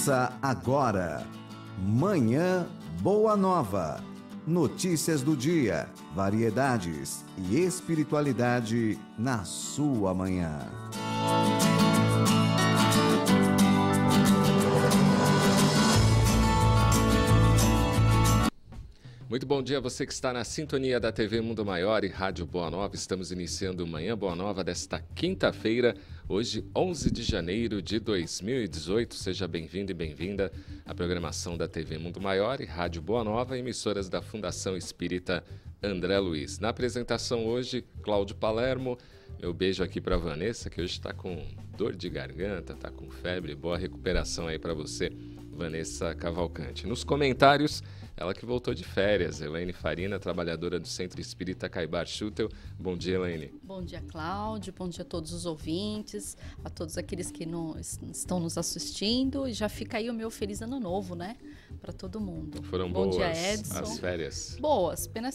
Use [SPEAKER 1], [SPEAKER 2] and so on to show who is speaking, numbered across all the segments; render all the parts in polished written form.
[SPEAKER 1] Começa agora, Manhã Boa Nova. Notícias do dia, variedades e espiritualidade na sua manhã.
[SPEAKER 2] Muito bom dia a você que está na sintonia da TV Mundo Maior e Rádio Boa Nova. Estamos iniciando o Manhã Boa Nova desta quinta-feira, hoje 11 de janeiro de 2018. Seja bem-vindo e bem-vinda à programação da TV Mundo Maior e Rádio Boa Nova, emissoras da Fundação Espírita André Luiz. Na apresentação hoje, Cláudio Palermo. Meu beijo aqui para Vanessa, que hoje está com dor de garganta, está com febre. Boa recuperação aí para você, Vanessa Cavalcante. Nos comentários, ela que voltou de férias, Elaine Farina, trabalhadora do Centro Espírita Caibar Schutel. Bom dia, Elaine.
[SPEAKER 3] Bom dia, Cláudio. Bom dia a todos os ouvintes, a todos aqueles que estão nos assistindo. E já fica aí o meu feliz ano novo, né? Para todo mundo.
[SPEAKER 2] Foram
[SPEAKER 3] bom
[SPEAKER 2] boas
[SPEAKER 3] dia, Edson.
[SPEAKER 2] As férias?
[SPEAKER 3] Boas. Pena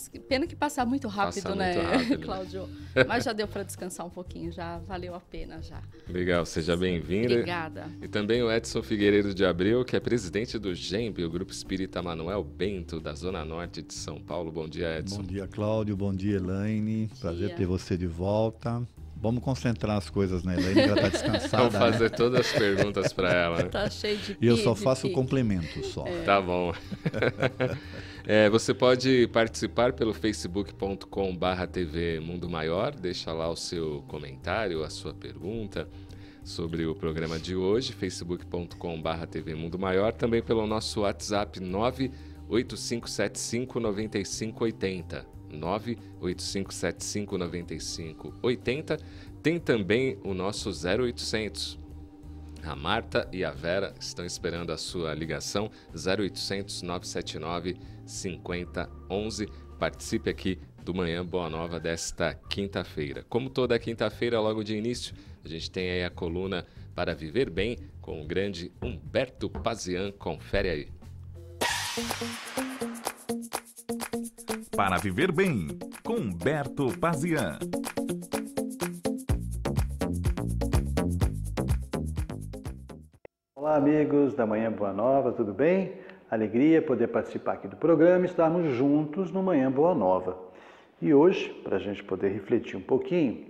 [SPEAKER 3] que passa muito rápido,
[SPEAKER 2] Passa
[SPEAKER 3] né,
[SPEAKER 2] muito rápido,
[SPEAKER 3] Cláudio? Mas já deu para descansar um pouquinho, já valeu a pena já.
[SPEAKER 2] Legal, seja bem-vinda.
[SPEAKER 3] Obrigada.
[SPEAKER 2] E também o Edson Figueiredo de Abreu, que é presidente do GEMB, o Grupo Espírita Manuel Bento, da Zona Norte de São Paulo. Bom dia, Edson.
[SPEAKER 4] Bom dia, Cláudio. Bom dia, Elaine. Prazer ter você de volta. Vamos concentrar as coisas na Elaine, que ela está descansada.
[SPEAKER 2] Vamos fazer todas as perguntas para ela.
[SPEAKER 3] Tá cheio de
[SPEAKER 4] E eu só faço complemento só.
[SPEAKER 2] Tá bom. Você pode participar pelo facebook.com/TV Mundo Maior. Deixa lá o seu comentário, a sua pergunta sobre o programa de hoje, facebook.com/TV Mundo Maior. Também pelo nosso WhatsApp 985759580. 985759580. Tem também o nosso 0800. A Marta e a Vera estão esperando a sua ligação, 0800 979 5011. Participe aqui do Manhã Boa Nova desta quinta-feira. Como toda quinta-feira, logo de início, a gente tem aí a coluna Para Viver Bem com o grande Humberto Pazian. Confere aí.
[SPEAKER 5] Para Viver Bem, com Humberto Pazian.
[SPEAKER 6] Olá, amigos da Manhã Boa Nova, tudo bem? Alegria poder participar aqui do programa e estarmos juntos no Manhã Boa Nova. E hoje, para a gente poder refletir um pouquinho,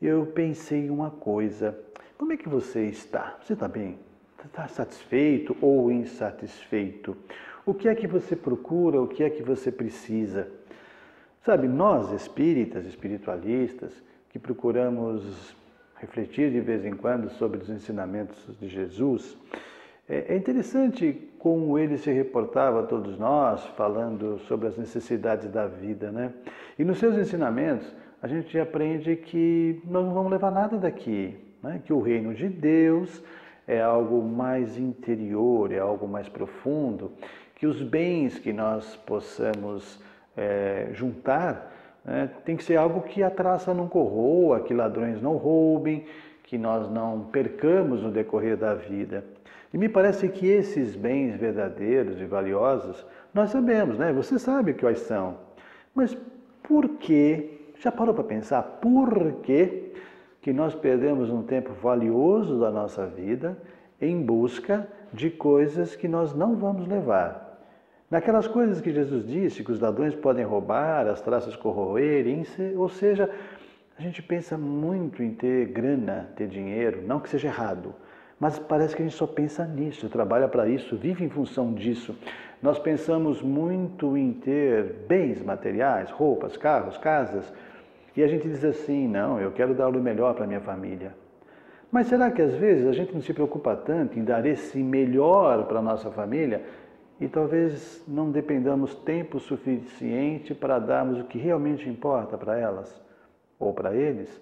[SPEAKER 6] eu pensei em uma coisa. Como é que você está? Você está bem? Está satisfeito ou insatisfeito? O que é que você procura? O que é que você precisa? Sabe, nós espíritas, espiritualistas, que procuramos refletir de vez em quando sobre os ensinamentos de Jesus, é interessante como ele se reportava a todos nós, falando sobre as necessidades da vida, né? E nos seus ensinamentos, a gente aprende que nós não vamos levar nada daqui, né? Que o reino de Deus é algo mais interior, é algo mais profundo, que os bens que nós possamos juntar, tem que ser algo que a traça não corroa, que ladrões não roubem, que nós não percamos no decorrer da vida. E me parece que esses bens verdadeiros e valiosos, nós sabemos, né? Você sabe quais são. Mas por que, já parou para pensar, por que nós perdemos um tempo valioso da nossa vida em busca de coisas que nós não vamos levar? Naquelas coisas que Jesus disse, que os ladrões podem roubar, as traças corroerem, ou seja, a gente pensa muito em ter grana, ter dinheiro, não que seja errado, mas parece que a gente só pensa nisso, trabalha para isso, vive em função disso. Nós pensamos muito em ter bens materiais, roupas, carros, casas, e a gente diz assim, não, eu quero dar o melhor para a minha família. Mas será que às vezes a gente não se preocupa tanto em dar esse melhor para a nossa família e talvez não dependamos tempo suficiente para darmos o que realmente importa para elas ou para eles?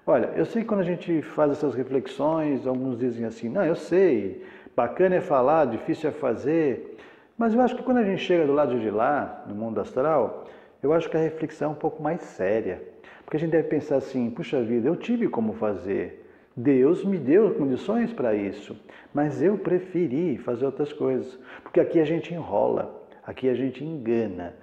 [SPEAKER 6] Olha, eu sei que quando a gente faz essas reflexões, alguns dizem assim, não, eu sei, bacana é falar, difícil é fazer, mas eu acho que quando a gente chega do lado de lá, no mundo astral, eu acho que a reflexão é um pouco mais séria, porque a gente deve pensar assim, puxa vida, eu tive como fazer, Deus me deu condições para isso, mas eu preferi fazer outras coisas, porque aqui a gente enrola, aqui a gente engana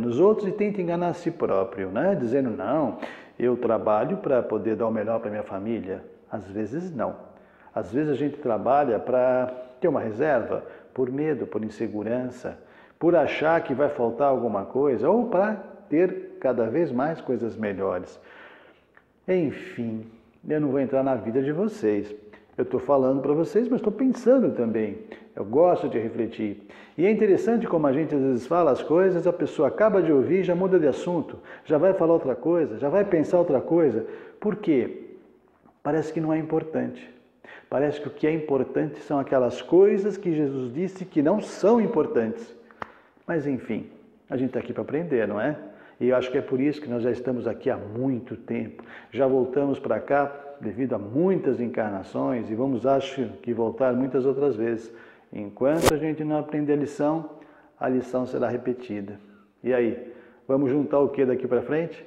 [SPEAKER 6] os outros e tenta enganar a si próprio, né? Dizendo, não, eu trabalho para poder dar o melhor para minha família. Às vezes não. Às vezes a gente trabalha para ter uma reserva por medo, por insegurança, por achar que vai faltar alguma coisa ou para ter cada vez mais coisas melhores. Enfim, eu não vou entrar na vida de vocês. Eu estou falando para vocês, mas estou pensando também. Eu gosto de refletir. E é interessante como a gente às vezes fala as coisas, a pessoa acaba de ouvir, já muda de assunto, já vai falar outra coisa, já vai pensar outra coisa. Por quê? Parece que não é importante. Parece que o que é importante são aquelas coisas que Jesus disse que não são importantes. Mas enfim, a gente está aqui para aprender, não é? E eu acho que é por isso que nós já estamos aqui há muito tempo. Já voltamos para cá devido a muitas encarnações e vamos, acho que, voltar muitas outras vezes. Enquanto a gente não aprender a lição será repetida. E aí, vamos juntar o que daqui para frente?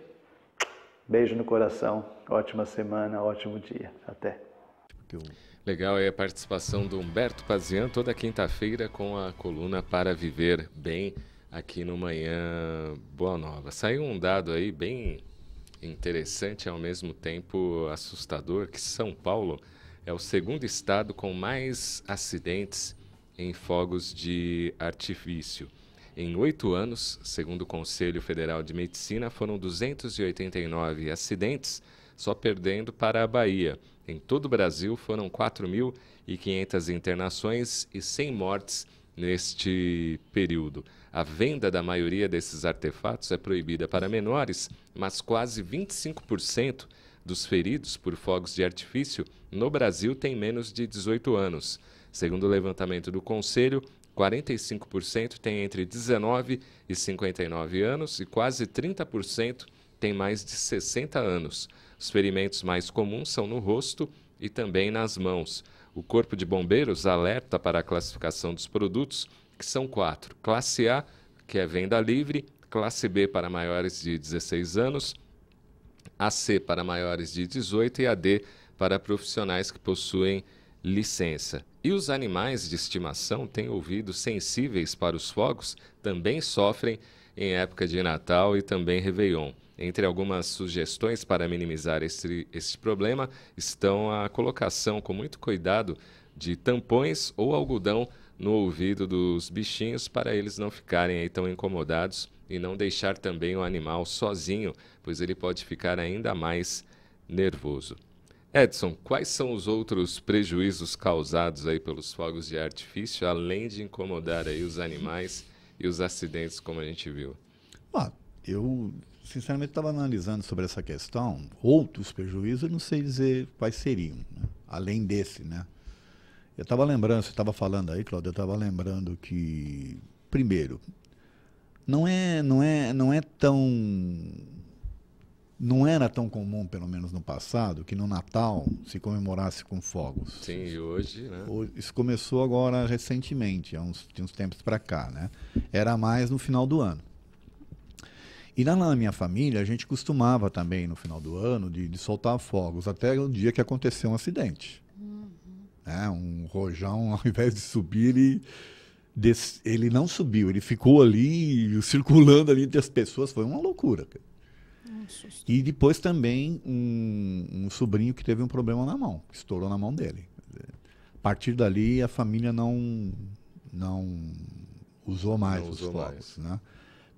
[SPEAKER 6] Beijo no coração, ótima semana, ótimo dia. Até.
[SPEAKER 2] Legal aí a participação do Humberto Pazian toda quinta-feira com a coluna Para Viver Bem aqui no Manhã Boa Nova. Saiu um dado aí bem interessante e ao mesmo tempo assustador, que São Paulo é o segundo estado com mais acidentes em fogos de artifício. Em 8 anos, segundo o Conselho Federal de Medicina, foram 289 acidentes, só perdendo para a Bahia. Em todo o Brasil foram 4.500 internações e 100 mortes neste período. A venda da maioria desses artefatos é proibida para menores, mas quase 25% dos feridos por fogos de artifício no Brasil têm menos de 18 anos. Segundo o levantamento do Conselho, 45% têm entre 19 e 59 anos e quase 30% têm mais de 60 anos. Os ferimentos mais comuns são no rosto e também nas mãos. O Corpo de Bombeiros alerta para a classificação dos produtos, que são 4. Classe A, que é venda livre, classe B para maiores de 16 anos, a C para maiores de 18 e a D para profissionais que possuem licença. E os animais de estimação têm ouvidos sensíveis para os fogos, também sofrem em época de Natal e também Réveillon. Entre algumas sugestões para minimizar esse problema estão a colocação com muito cuidado de tampões ou algodão no ouvido dos bichinhos para eles não ficarem aí tão incomodados e não deixar também o animal sozinho, pois ele pode ficar ainda mais nervoso. Edson, quais são os outros prejuízos causados aí pelos fogos de artifício, além de incomodar aí os animais e os acidentes, como a gente viu?
[SPEAKER 4] Eu, sinceramente, estava analisando sobre essa questão. Outros prejuízos, eu não sei dizer quais seriam, né? Além desse, né? Eu estava lembrando, você estava falando aí, Cláudio, eu estava lembrando que, primeiro, não era tão comum, pelo menos no passado, que no Natal se comemorasse com fogos.
[SPEAKER 2] Sim, e hoje, né?
[SPEAKER 4] Isso começou agora recentemente, de uns tempos para cá, né? Era mais no final do ano. E lá na minha família, a gente costumava também, no final do ano, de soltar fogos, até o dia que aconteceu um acidente. Um rojão, ao invés de subir, ele não subiu, ele ficou ali, circulando ali entre as pessoas, foi uma loucura, cara. E depois também um sobrinho que teve um problema na mão, que estourou na mão dele. A partir dali, a família não usou mais os fogos, né?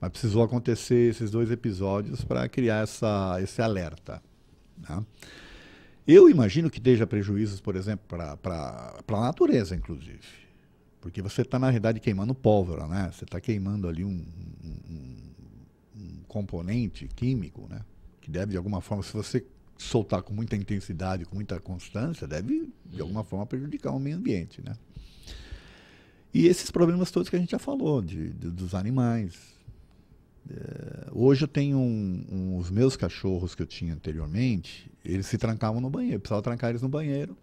[SPEAKER 4] Mas precisou acontecer esses 2 episódios para criar esse alerta, né? Eu imagino que esteja prejuízos, por exemplo, para a natureza, inclusive. Porque você está, na realidade, queimando pólvora, né? Você está queimando ali um componente químico, né? Que deve, de alguma forma, se você soltar com muita intensidade, com muita constância, deve, de alguma forma, prejudicar o meio ambiente, né? E esses problemas todos que a gente já falou, dos animais. Hoje eu tenho os meus cachorros que eu tinha anteriormente, eles se trancavam no banheiro, eu precisava trancar eles no banheiro,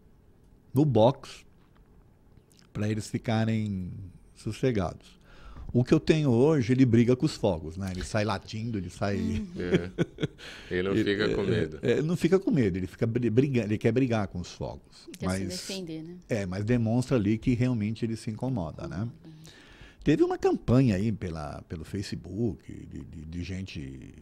[SPEAKER 4] no box, para eles ficarem sossegados. O que eu tenho hoje, ele briga com os fogos, né? Ele sai latindo, ele sai...
[SPEAKER 2] Ele não fica com medo.
[SPEAKER 4] Ele não fica com medo, ele fica brigando, ele quer brigar com os fogos.
[SPEAKER 3] Quer se defender, né?
[SPEAKER 4] Mas demonstra ali que realmente ele se incomoda, né? Teve uma campanha aí pelo Facebook, de gente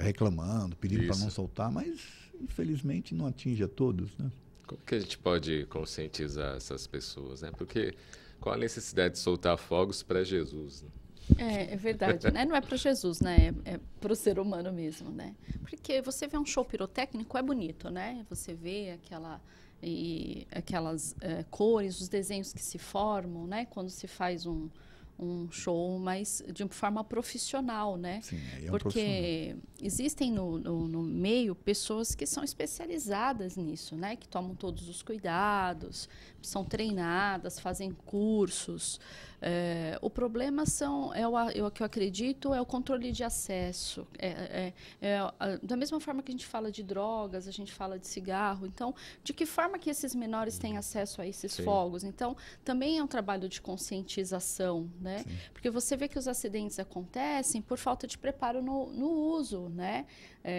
[SPEAKER 4] reclamando, pedindo para não soltar, mas infelizmente não atinge a todos, né?
[SPEAKER 2] Como que a gente pode conscientizar essas pessoas, né? Porque qual a necessidade de soltar fogos para Jesus, né?
[SPEAKER 3] É verdade, né? Não é para Jesus, né? É para o ser humano mesmo, né? Porque você vê um show pirotécnico, é bonito, né? Você vê aquelas cores, os desenhos que se formam, né? Quando se faz um show, mas de forma profissional, né?
[SPEAKER 4] Sim, aí é
[SPEAKER 3] porque existem no meio pessoas que são especializadas nisso, né? Que tomam todos os cuidados, são treinadas, fazem cursos. O problema o que eu acredito, é o controle de acesso. Da mesma forma que a gente fala de drogas, a gente fala de cigarro. Então, de que forma que esses menores têm acesso a esses fogos? Então, também é um trabalho de conscientização, né? Porque você vê que os acidentes acontecem por falta de preparo no uso, né?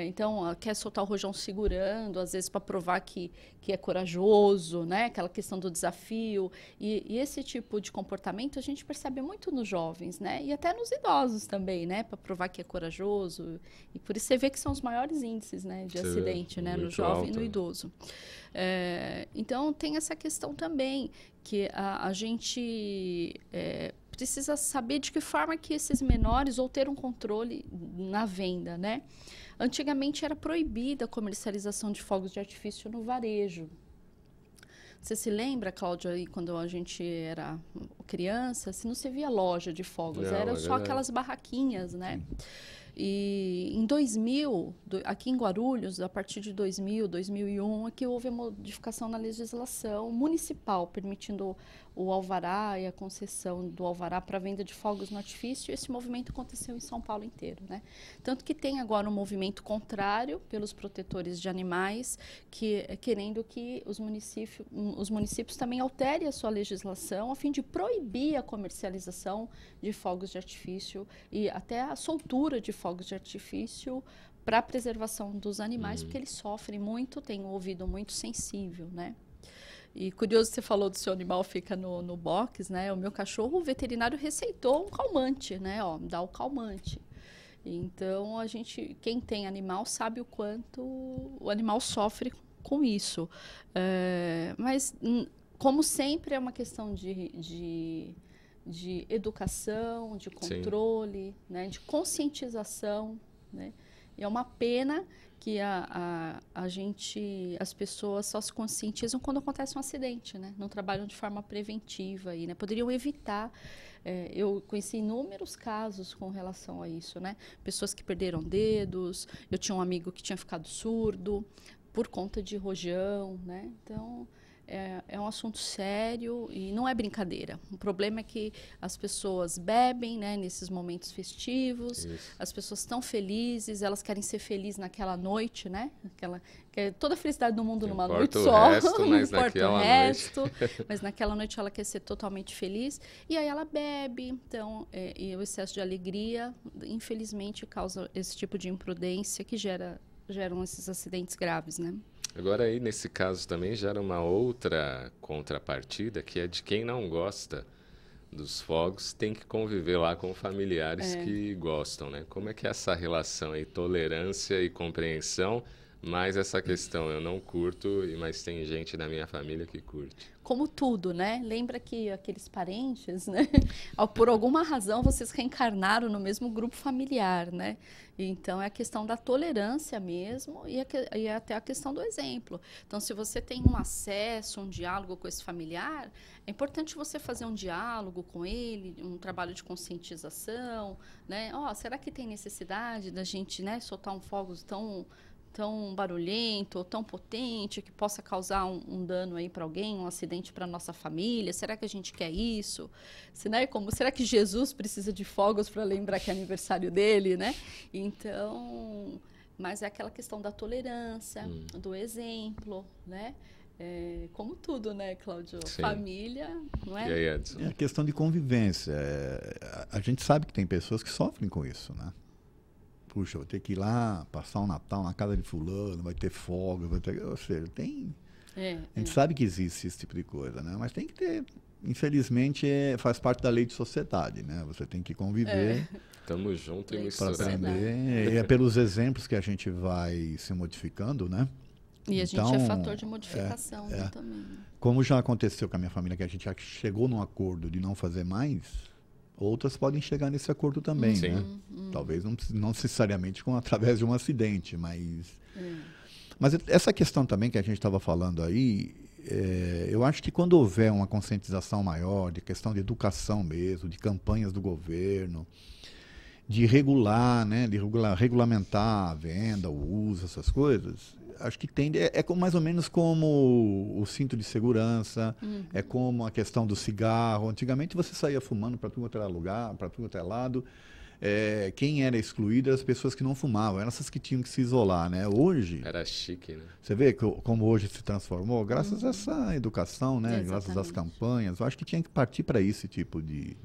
[SPEAKER 3] Então, quer soltar o rojão segurando, às vezes para provar que é corajoso, né? Aquela questão do desafio. E esse tipo de comportamento a gente percebe muito nos jovens, né? E até nos idosos também, né? Para provar que é corajoso. E por isso você vê que são os maiores índices, né, de acidente, né? No jovem e no idoso. Então, tem essa questão também, que a gente precisa saber de que forma que esses menores, ou ter um controle na venda, né? Antigamente era proibida a comercialização de fogos de artifício no varejo. Você se lembra, Cláudia, aí quando a gente era criança, não se via loja de fogos, era só aquelas barraquinhas, né? E em 2000, aqui em Guarulhos, a partir de 2000, 2001, aqui houve a modificação na legislação municipal, permitindo o alvará e a concessão do alvará para venda de fogos no artifício. E esse movimento aconteceu em São Paulo inteiro, né? Tanto que tem agora um movimento contrário pelos protetores de animais, querendo que os municípios também alterem a sua legislação a fim de proibir a comercialização de fogos de artifício e até a soltura de fogos de artifício para a preservação dos animais, porque eles sofrem muito, têm um ouvido muito sensível, né? E curioso, você falou do seu animal fica no box, né? O meu cachorro, o veterinário receitou um calmante, né? Ó, dá o calmante. Então, quem tem animal sabe o quanto o animal sofre com isso. Mas, como sempre, é uma questão de educação, de controle, né? De conscientização, né? E é uma pena que as pessoas só se conscientizam quando acontece um acidente, né? Não trabalham de forma preventiva aí, né? Poderiam evitar. Eu conheci inúmeros casos com relação a isso, né? Pessoas que perderam dedos. Eu tinha um amigo que tinha ficado surdo por conta de rojão, né? Então, é um assunto sério e não é brincadeira. O problema é que as pessoas bebem, né, nesses momentos festivos, as pessoas estão felizes, elas querem ser felizes naquela noite, né? Toda a felicidade do mundo numa noite só, não importa o resto, mas naquela noite ela quer ser totalmente feliz, e aí ela bebe, então, e o excesso de alegria, infelizmente, causa esse tipo de imprudência que geram esses acidentes graves, né?
[SPEAKER 2] Agora aí, nesse caso também, gera uma outra contrapartida, que é de quem não gosta dos fogos, tem que conviver lá com familiares que gostam, né? Como é que é essa relação aí, tolerância e compreensão, mas essa questão, eu não curto, mas tem gente da minha família que curte.
[SPEAKER 3] Como tudo, né? Lembra que aqueles parentes, né? Por alguma razão, vocês reencarnaram no mesmo grupo familiar, né? Então, é a questão da tolerância mesmo e até a questão do exemplo. Então, se você tem um acesso, um diálogo com esse familiar, é importante você fazer um diálogo com ele, um trabalho de conscientização, né? Será que tem necessidade da gente, né, soltar um fogo tão barulhento ou tão potente que possa causar um dano aí para alguém, um acidente para nossa família? Será que a gente quer isso? Será que Jesus precisa de fogos para lembrar que é aniversário dele, né? Então, mas é aquela questão da tolerância, do exemplo, né? Como tudo, né, Cláudio?
[SPEAKER 2] Sim.
[SPEAKER 3] Família, não é?
[SPEAKER 2] E aí, Edson?
[SPEAKER 4] É a questão de convivência. A gente sabe que tem pessoas que sofrem com isso, né? Puxa, vou ter que ir lá passar um Natal na casa de fulano, vai ter fogos, ou seja, a gente sabe que existe esse tipo de coisa, né? Mas tem que ter, infelizmente, faz parte da lei de sociedade, né? Você tem que conviver.
[SPEAKER 2] Tamo junto e
[SPEAKER 4] Para
[SPEAKER 2] misturado.
[SPEAKER 4] aprender. E é pelos exemplos que a gente vai se modificando, né?
[SPEAKER 3] E a gente
[SPEAKER 4] Então,
[SPEAKER 3] é fator de modificação também. Né?
[SPEAKER 4] Como já aconteceu com a minha família, que a gente já chegou num acordo de não fazer mais, outras podem chegar nesse acordo também,
[SPEAKER 2] Sim.
[SPEAKER 4] né? Talvez não necessariamente através de um acidente, mas... Mas essa questão também que a gente estava falando aí, eu acho que quando houver uma conscientização maior de questão de educação mesmo, de campanhas do governo, de regular, né, regulamentar a venda, o uso, essas coisas, acho que tende, mais ou menos como o cinto de segurança, é como a questão do cigarro. Antigamente você saía fumando para tudo quanto era lugar, para tudo quanto era lado. Quem era excluído eram as pessoas que não fumavam, eram essas que tinham que se isolar, né? Hoje... Era
[SPEAKER 2] chique, né?
[SPEAKER 4] Você vê como hoje se transformou, graças a essa educação, né?
[SPEAKER 3] Exatamente.
[SPEAKER 4] Graças às campanhas. Eu acho que tinha que partir para esse tipo de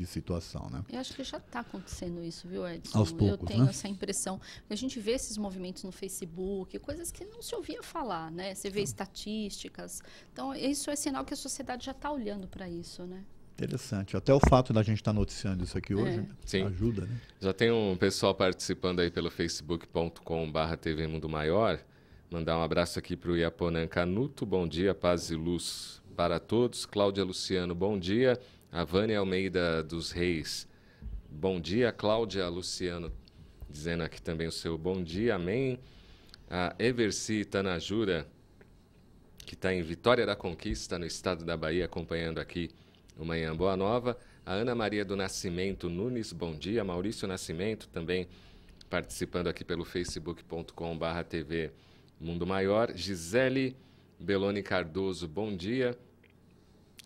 [SPEAKER 4] situação, né?
[SPEAKER 3] Eu acho que já está acontecendo isso, viu, Edson?
[SPEAKER 4] Aos poucos,
[SPEAKER 3] eu tenho
[SPEAKER 4] né?
[SPEAKER 3] essa impressão. A gente vê esses movimentos no Facebook, coisas que não se ouvia falar, né? Você vê estatísticas. Então, isso é sinal que a sociedade já está olhando para isso, né?
[SPEAKER 4] Interessante. Até o fato da gente estar noticiando isso aqui hoje, né?
[SPEAKER 2] Sim.
[SPEAKER 4] Ajuda, né?
[SPEAKER 2] Já tem um pessoal participando aí pelo facebook.com/TV Mundo Maior. Mandar um abraço aqui para o Iaponan Canuto. Bom dia, paz e luz para todos. Cláudia Luciano, bom dia. A Vânia Almeida dos Reis. Bom dia, Cláudia Luciano, dizendo aqui também o seu bom dia, amém. A Everci Tanajura, que está em Vitória da Conquista, no estado da Bahia, acompanhando aqui o Manhã Boa Nova. A Ana Maria do Nascimento Nunes, bom dia. Maurício Nascimento, também participando aqui pelo facebook.com/TV Mundo Maior. Gisele Beloni Cardoso, bom dia.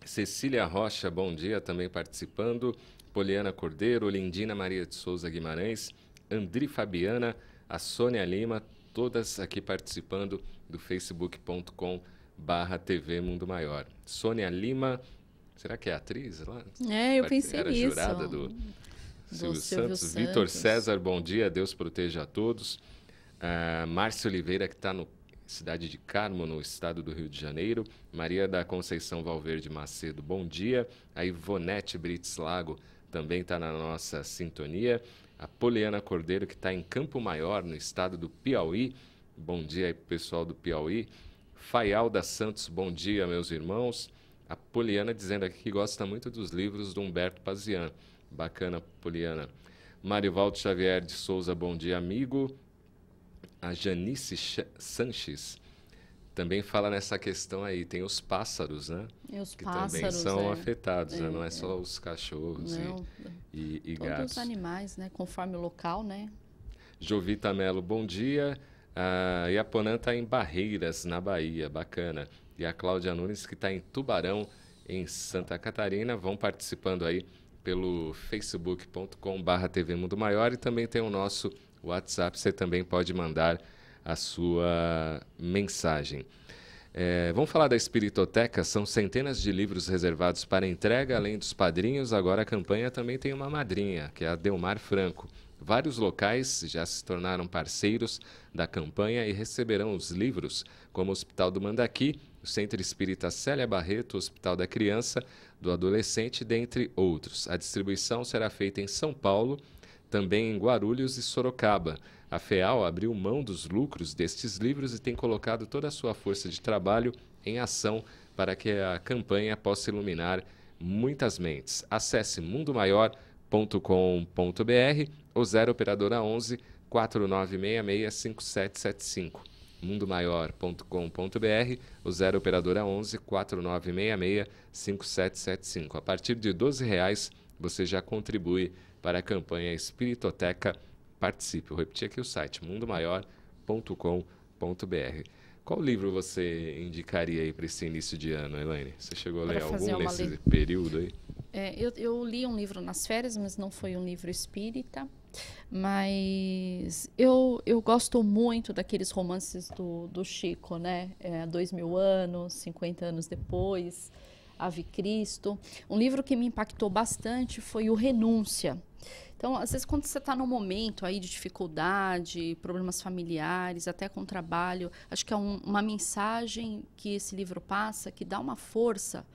[SPEAKER 2] Cecília Rocha, bom dia, também participando. Poliana Cordeiro, Lindina Maria de Souza Guimarães, Andri Fabiana, a Sônia Lima, todas aqui participando do facebook.com/TV Mundo Maior. Sônia Lima, será que é atriz lá?
[SPEAKER 3] Eu pensei nisso.
[SPEAKER 2] Era jurada do Silvio Santos. Vitor César, bom dia, Deus proteja a todos. Márcio Oliveira, que está no cidade de Carmo, no estado do Rio de Janeiro. Maria da Conceição Valverde Macedo, bom dia. A Ivonete Brits Lago também está na nossa sintonia. A Poliana Cordeiro, que está em Campo Maior, no estado do Piauí. Bom dia aí, pessoal do Piauí. Faialda Santos, bom dia, meus irmãos. A Poliana dizendo aqui que gosta muito dos livros do Humberto Pazian. Bacana, Poliana. Marivaldo Xavier de Souza, bom dia, amigo. A Janice Sanches também fala nessa questão aí. Tem os pássaros, né?
[SPEAKER 3] E os
[SPEAKER 2] que
[SPEAKER 3] pássaros,
[SPEAKER 2] também são afetados, né? Não é só os cachorros e
[SPEAKER 3] todos
[SPEAKER 2] gatos.
[SPEAKER 3] Todos os animais, né? Conforme o local, né?
[SPEAKER 2] Jovita Melo, bom dia. A Iaponã está em Barreiras, na Bahia. Bacana. E a Cláudia Nunes, que está em Tubarão, em Santa Catarina. Vão participando aí pelo facebook.com/TV Mundo Maior. E também tem o nosso WhatsApp, você também pode mandar a sua mensagem. Vamos falar da Espiritoteca, são centenas de livros reservados para entrega, além dos padrinhos. Agora a campanha também tem uma madrinha, que é a Delmar Franco. Vários locais já se tornaram parceiros da campanha e receberão os livros, como o Hospital do Mandaqui, o Centro Espírita Célia Barreto, o Hospital da Criança, do Adolescente, dentre outros. A distribuição será feita em São Paulo, também em Guarulhos e Sorocaba. A FEAL abriu mão dos lucros destes livros e tem colocado toda a sua força de trabalho em ação para que a campanha possa iluminar muitas mentes. Acesse mundomaior.com.br ou 0 operadora 11 4966 5775. mundomaior.com.br ou 0 operadora 11 4966 5775. A partir de R$12 você já contribui para a campanha Espiritoteca Participe. Eu repeti aqui o site, mundomaior.com.br. Qual livro você indicaria aí para esse início de ano, Elaine? Você chegou a ler algum nesse período aí?
[SPEAKER 3] Eu li um livro nas férias, mas não foi um livro espírita. Mas eu gosto muito daqueles romances do Chico, né? 2000 anos, 50 anos depois, Ave Cristo. Um livro que me impactou bastante foi o Renúncia. Então, às vezes, quando você está num momento aí de dificuldade, problemas familiares, até com trabalho, acho que é uma mensagem que esse livro passa, que dá uma força,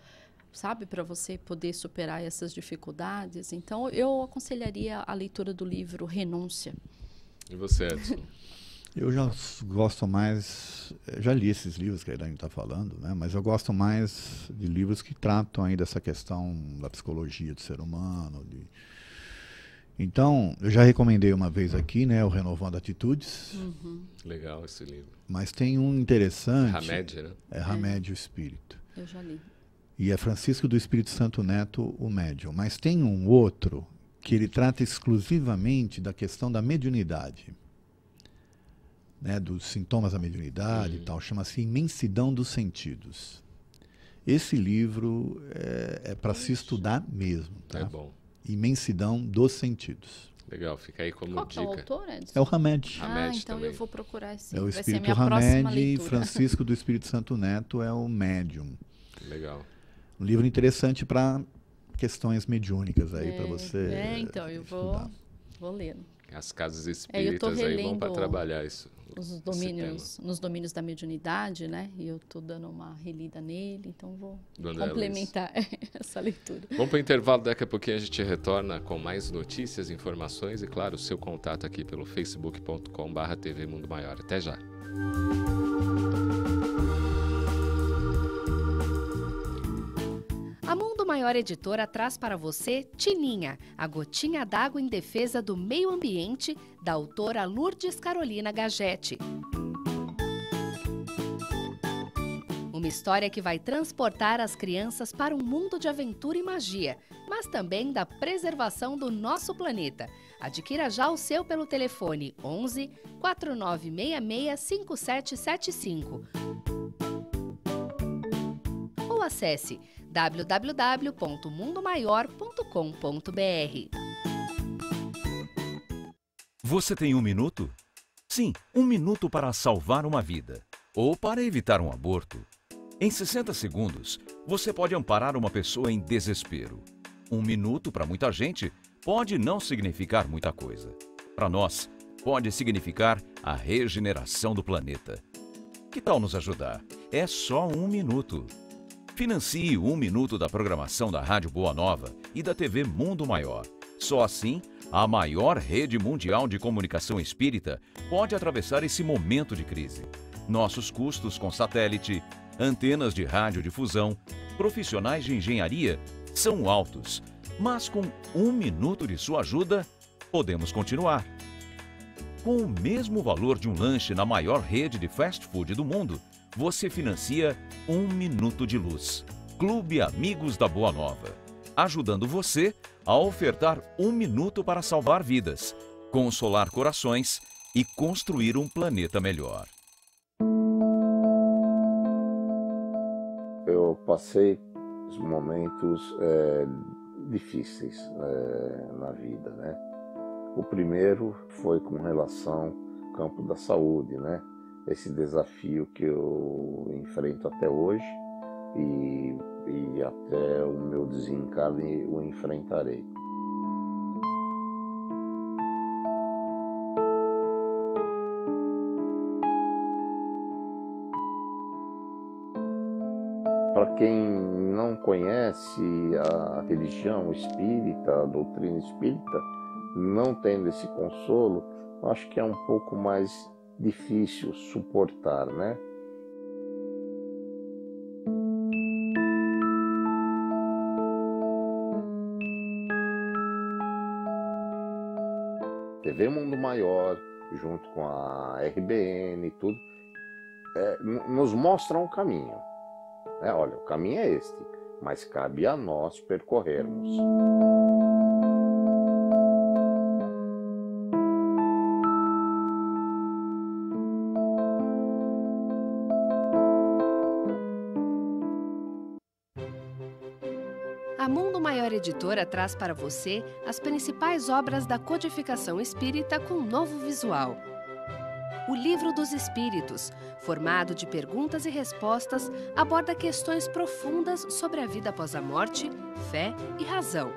[SPEAKER 3] sabe, para você poder superar essas dificuldades. Então, eu aconselharia a leitura do livro Renúncia.
[SPEAKER 2] E você, Edson?
[SPEAKER 4] Eu já gosto mais, já li esses livros que a Elaine está falando, né? Mas eu gosto mais de livros que tratam aí dessa questão da psicologia do ser humano. Então, eu já recomendei uma vez aqui, né, o Renovando Atitudes.
[SPEAKER 2] Legal esse livro.
[SPEAKER 4] Mas tem um interessante.
[SPEAKER 2] Hamed, né?
[SPEAKER 4] É Hamed, o Espírito.
[SPEAKER 3] Eu já li.
[SPEAKER 4] E é Francisco do Espírito Santo Neto, o médium. Mas tem um outro que ele trata exclusivamente da questão da mediunidade. Né, dos sintomas da mediunidade e tal, chama-se Imensidão dos Sentidos. Esse livro é para se estudar mesmo. Tá?
[SPEAKER 2] É bom.
[SPEAKER 4] Imensidão dos Sentidos.
[SPEAKER 2] Legal, fica aí como
[SPEAKER 3] Qual
[SPEAKER 2] dica.
[SPEAKER 3] que é o autor, Edson?
[SPEAKER 4] É o Hamed.
[SPEAKER 2] Hamed
[SPEAKER 3] então
[SPEAKER 2] também.
[SPEAKER 3] eu vou procurar esse.
[SPEAKER 4] É o
[SPEAKER 3] Vai ser a
[SPEAKER 4] Espírito
[SPEAKER 3] minha próxima
[SPEAKER 4] Hamed e
[SPEAKER 3] leitura.
[SPEAKER 4] Francisco do Espírito Santo Neto é o médium.
[SPEAKER 2] Legal.
[SPEAKER 4] Um livro interessante para questões mediúnicas aí, para você
[SPEAKER 3] então eu
[SPEAKER 4] estudar.
[SPEAKER 3] vou ler.
[SPEAKER 2] As casas
[SPEAKER 3] eu tô
[SPEAKER 2] espíritas aí vão para
[SPEAKER 3] relendo
[SPEAKER 2] trabalhar isso.
[SPEAKER 3] Nos domínios da mediunidade, né? E eu tô dando uma relida nele, então vou
[SPEAKER 2] Do André
[SPEAKER 3] complementar essa leitura.
[SPEAKER 2] Vamos para o intervalo, daqui a pouquinho a gente retorna com mais notícias, informações e, claro, o seu contato aqui pelo facebook.com/TV Mundo Maior. Até já.
[SPEAKER 7] A Mundo Maior Editora traz para você Tininha, a gotinha d'água em defesa do meio ambiente, da autora Lourdes Carolina Gagetti. Uma história que vai transportar as crianças para um mundo de aventura e magia, mas também da preservação do nosso planeta. Adquira já o seu pelo telefone 11 4966 5775 ou acesse www.mundomaior.com.br.
[SPEAKER 8] Você tem 1 minuto? Sim, 1 minuto para salvar uma vida ou para evitar um aborto. Em 60 segundos, você pode amparar uma pessoa em desespero. 1 minuto para muita gente pode não significar muita coisa. Para nós, pode significar a regeneração do planeta. Que tal nos ajudar? É só 1 minuto. Financie 1 minuto da programação da Rádio Boa Nova e da TV Mundo Maior. Só assim, a maior rede mundial de comunicação espírita pode atravessar esse momento de crise. Nossos custos com satélite, antenas de radiodifusão, profissionais de engenharia são altos, mas com 1 minuto de sua ajuda, podemos continuar. Com o mesmo valor de um lanche na maior rede de fast food do mundo, você financia 1 minuto de luz. Clube Amigos da Boa Nova, ajudando você a ofertar 1 minuto para salvar vidas, consolar corações e construir um planeta melhor.
[SPEAKER 9] Eu passei os momentos difíceis na vida, né? O primeiro foi com relação ao campo da saúde, né? Esse desafio que eu enfrento até hoje e até o meu desencarne o enfrentarei. Para quem não conhece a religião espírita, a doutrina espírita, não tendo esse consolo, acho que é um pouco mais difícil suportar, né? TV Mundo Maior, junto com a RBN e tudo, nos mostram um caminho. Olha, o caminho é este, mas cabe a nós percorrermos.
[SPEAKER 7] A Mundo Maior Editora traz para você as principais obras da codificação espírita com novo visual. O Livro dos Espíritos, formado de perguntas e respostas, aborda questões profundas sobre a vida após a morte, fé e razão.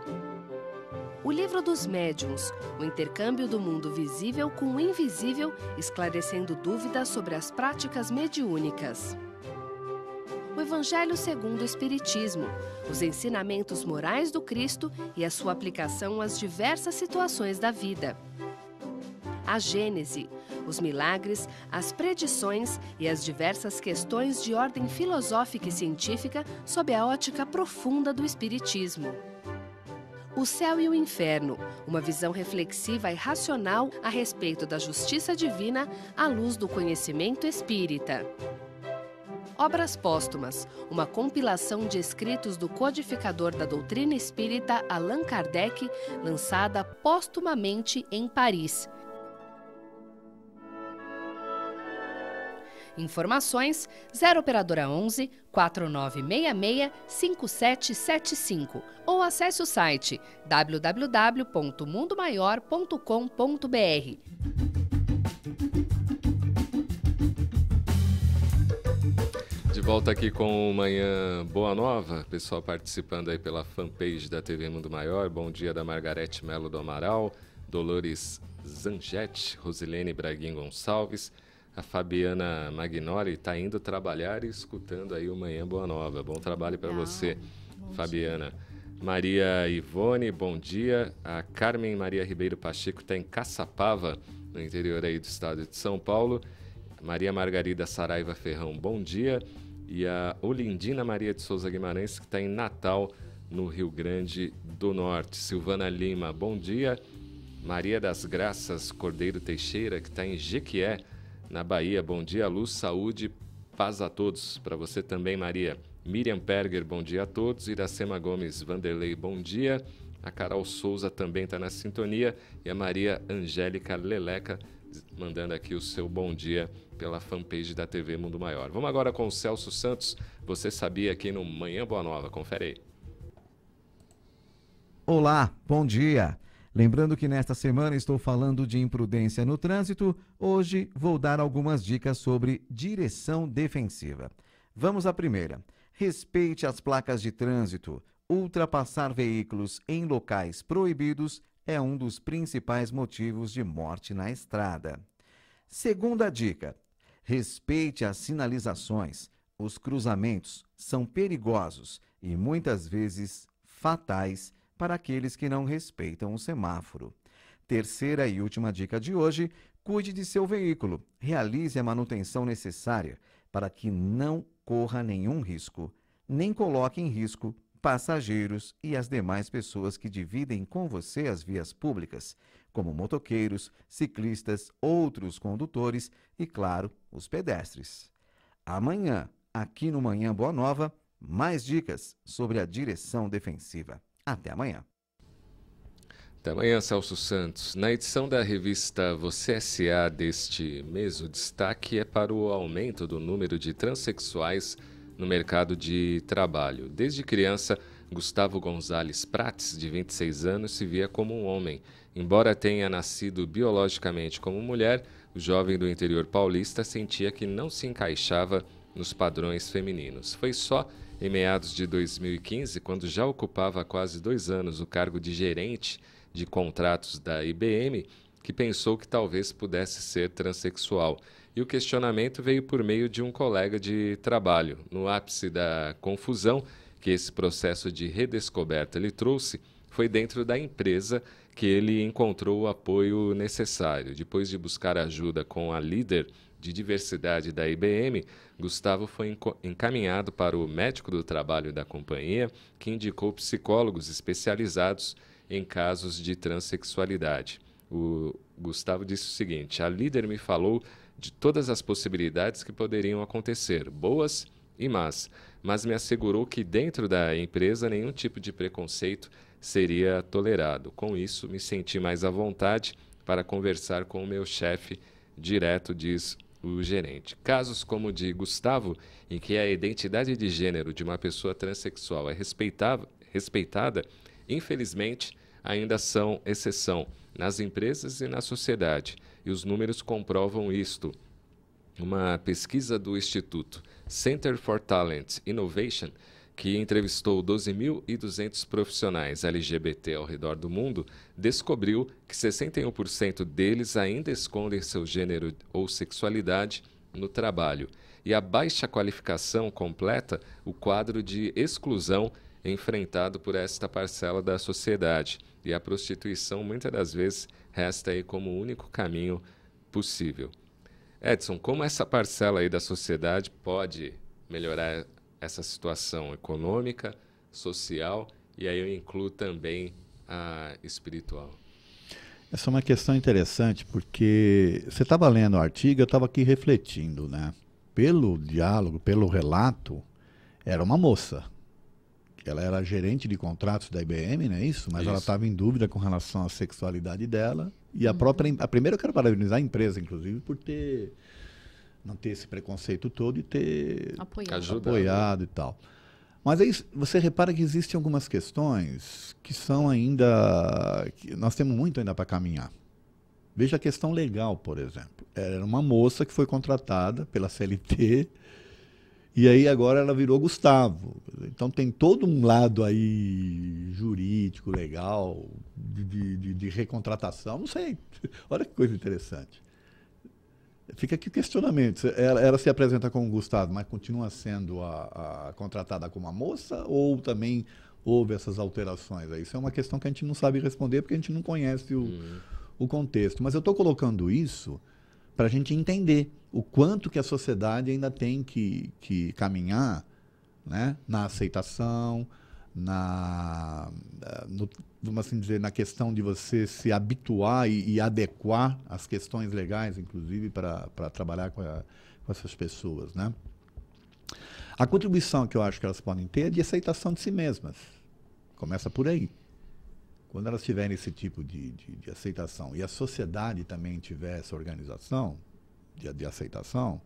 [SPEAKER 7] O Livro dos Médiuns, o intercâmbio do mundo visível com o invisível, esclarecendo dúvidas sobre as práticas mediúnicas. O Evangelho segundo o Espiritismo, os ensinamentos morais do Cristo e a sua aplicação às diversas situações da vida. A Gênese, os milagres, as predições e as diversas questões de ordem filosófica e científica sob a ótica profunda do Espiritismo. O Céu e o Inferno, uma visão reflexiva e racional a respeito da justiça divina à luz do conhecimento espírita. Obras Póstumas, uma compilação de escritos do codificador da doutrina espírita Allan Kardec, lançada póstumamente em Paris. Informações 0 operadora 11 4966 5775 ou acesse o site www.mundomaior.com.br.
[SPEAKER 2] De volta aqui com o Manhã Boa Nova, pessoal participando aí pela fanpage da TV Mundo Maior. Bom dia da Margarete Melo do Amaral, Dolores Zangetti, Rosilene Braguin Gonçalves. A Fabiana Magnoli está indo trabalhar e escutando aí o Manhã Boa Nova. Bom trabalho para você, Fabiana. Maria Ivone, bom dia. A Carmen Maria Ribeiro Pacheco está em Caçapava, no interior aí do estado de São Paulo. Maria Margarida Saraiva Ferrão, bom dia. E a Olindina Maria de Souza Guimarães, que está em Natal, no Rio Grande do Norte. Silvana Lima, bom dia. Maria das Graças Cordeiro Teixeira, que está em Jequié, na Bahia. Bom dia, luz, saúde, paz a todos. Para você também, Maria. Miriam Perger, bom dia a todos. Iracema Gomes Vanderlei, bom dia. A Carol Souza também está na sintonia. E a Maria Angélica Leleca, mandando aqui o seu bom dia pela fanpage da TV Mundo Maior. Vamos agora com o Celso Santos. Você sabia aqui no Manhã Boa Nova. Confere aí.
[SPEAKER 1] Olá, bom dia. Lembrando que nesta semana estou falando de imprudência no trânsito, hoje vou dar algumas dicas sobre direção defensiva. Vamos à primeira. Respeite as placas de trânsito. Ultrapassar veículos em locais proibidos é um dos principais motivos de morte na estrada. Segunda dica. Respeite as sinalizações. Os cruzamentos são perigosos e muitas vezes fatais para aqueles que não respeitam o semáforo. Terceira e última dica de hoje, cuide de seu veículo. Realize a manutenção necessária para que não corra nenhum risco, nem coloque em risco passageiros e as demais pessoas que dividem com você as vias públicas, como motoqueiros, ciclistas, outros condutores e, claro, os pedestres. Amanhã, aqui no Manhã Boa Nova, mais dicas sobre a direção defensiva. Até amanhã.
[SPEAKER 2] Até amanhã, Celso Santos. Na edição da revista Você S.A. deste mês, o destaque é para o aumento do número de transexuais no mercado de trabalho. Desde criança, Gustavo Gonzalez Prates, de 26 anos, se via como um homem. Embora tenha nascido biologicamente como mulher, o jovem do interior paulista sentia que não se encaixava nos padrões femininos. Foi só em meados de 2015, quando já ocupava há quase 2 anos o cargo de gerente de contratos da IBM, que pensou que talvez pudesse ser transexual. E o questionamento veio por meio de um colega de trabalho. No ápice da confusão que esse processo de redescoberta lhe trouxe, foi dentro da empresa que ele encontrou o apoio necessário. Depois de buscar ajuda com a líder de diversidade da IBM, Gustavo foi encaminhado para o médico do trabalho da companhia, que indicou psicólogos especializados em casos de transexualidade. O Gustavo disse o seguinte: a líder me falou de todas as possibilidades que poderiam acontecer, boas e más, mas me assegurou que dentro da empresa nenhum tipo de preconceito seria tolerado. Com isso, me senti mais à vontade para conversar com o meu chefe direto, diz o gerente. Casos como o de Gustavo, em que a identidade de gênero de uma pessoa transexual é respeitada, infelizmente, ainda são exceção nas empresas e na sociedade, e os números comprovam isto. Uma pesquisa do Instituto Center for Talent Innovation, que entrevistou 12.200 profissionais LGBT ao redor do mundo, descobriu que 61% deles ainda escondem seu gênero ou sexualidade no trabalho. E a baixa qualificação completa o quadro de exclusão enfrentado por esta parcela da sociedade. E a prostituição, muitas das vezes, resta aí como o único caminho possível. Edson, como essa parcela aí da sociedade pode melhorar essa situação econômica, social, e aí eu incluo também a espiritual?
[SPEAKER 4] Essa é uma questão interessante, porque você estava lendo o artigo, eu estava aqui refletindo, né? Pelo diálogo, pelo relato, era uma moça. Ela era gerente de contratos da IBM, não é isso? Mas ela estava em dúvida com relação à sexualidade dela. E a primeira eu quero parabenizar a empresa, inclusive, por não ter esse preconceito todo e ter apoiado e tal. Mas aí você repara que existem algumas questões que são ainda... que nós temos muito ainda para caminhar. Veja a questão legal, por exemplo. Era uma moça que foi contratada pela CLT e aí agora ela virou Gustavo. Então tem todo um lado aí jurídico, legal, de recontratação. Não sei. Olha que coisa interessante. Fica aqui o questionamento. Ela se apresenta como Gustavo, mas continua sendo a contratada como a moça ou também houve essas alterações? Isso é uma questão que a gente não sabe responder porque a gente não conhece o contexto. Mas eu estou colocando isso para a gente entender o quanto que a sociedade ainda tem que caminhar, né, na aceitação, vamos assim dizer, na questão de você se habituar e adequar às questões legais, inclusive, para trabalhar com essas pessoas, né? A contribuição que eu acho que elas podem ter é de aceitação de si mesmas. Começa por aí. Quando elas tiverem esse tipo de aceitação e a sociedade também tiver essa organização de aceitação,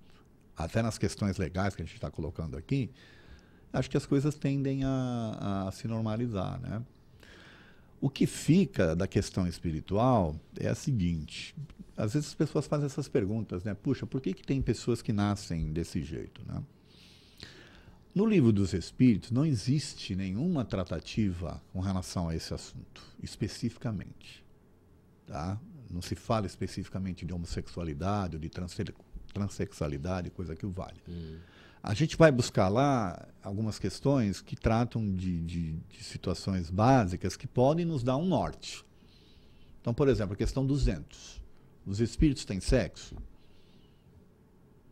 [SPEAKER 4] até nas questões legais que a gente está colocando aqui, acho que as coisas tendem a se normalizar, né? O que fica da questão espiritual é a seguinte: às vezes as pessoas fazem essas perguntas, né? Puxa, por que tem pessoas que nascem desse jeito, né? No Livro dos Espíritos não existe nenhuma tratativa com relação a esse assunto, especificamente, tá? Não se fala especificamente de homossexualidade ou de transexualidade, coisa que o vale. A gente vai buscar lá algumas questões que tratam de situações básicas que podem nos dar um norte. Então, por exemplo, a questão 200. Os espíritos têm sexo?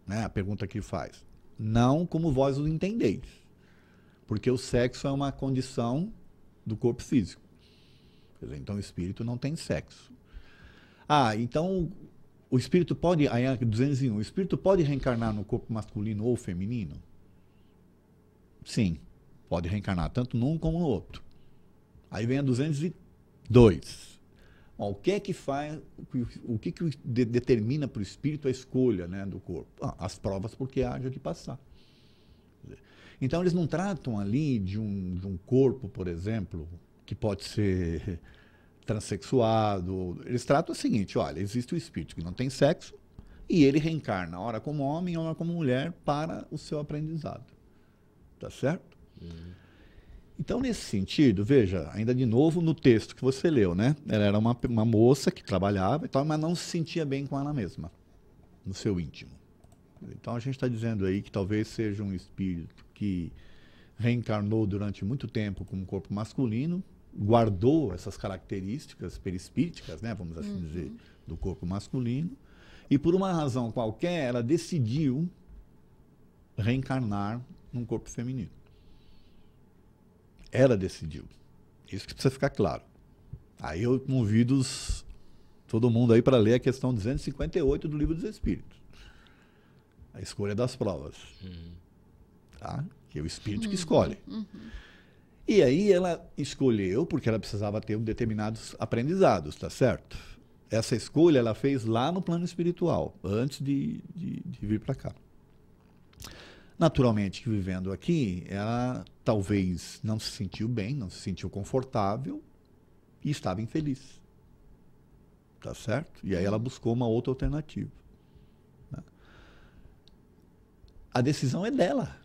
[SPEAKER 4] Né? A pergunta que faz. Não como vós o entendeis. Porque o sexo é uma condição do corpo físico. Quer dizer, então o espírito não tem sexo. Então o espírito pode, aí 201, o espírito pode reencarnar no corpo masculino ou feminino? Sim, pode reencarnar tanto num como no outro. Aí vem a 202. Bom, o que é que faz, o que determina para o espírito a escolha, né, do corpo? As provas porque haja de passar. Então eles não tratam ali de um corpo, por exemplo, que pode ser transexuado. Eles tratam o seguinte: olha, existe o espírito que não tem sexo e ele reencarna, ora como homem, ora como mulher, para o seu aprendizado. Tá certo? Então, nesse sentido, veja, ainda de novo no texto que você leu, né? Ela era uma moça que trabalhava e tal, mas não se sentia bem com ela mesma, no seu íntimo. Então, a gente está dizendo aí que talvez seja um espírito que reencarnou durante muito tempo com um corpo masculino, guardou essas características perispíriticas, né, vamos assim dizer, do corpo masculino, e por uma razão qualquer ela decidiu reencarnar num corpo feminino. Ela decidiu. Isso que precisa ficar claro. Aí eu convido todo mundo aí para ler a questão 258 do Livro dos Espíritos. A escolha das provas. Tá? Que é o espírito que escolhe. E aí ela escolheu porque ela precisava ter determinados aprendizados, tá certo? Essa escolha ela fez lá no plano espiritual, antes de vir para cá. Naturalmente, que vivendo aqui, ela talvez não se sentiu bem, não se sentiu confortável e estava infeliz. Tá certo? E aí ela buscou uma outra alternativa. Né? A decisão é dela.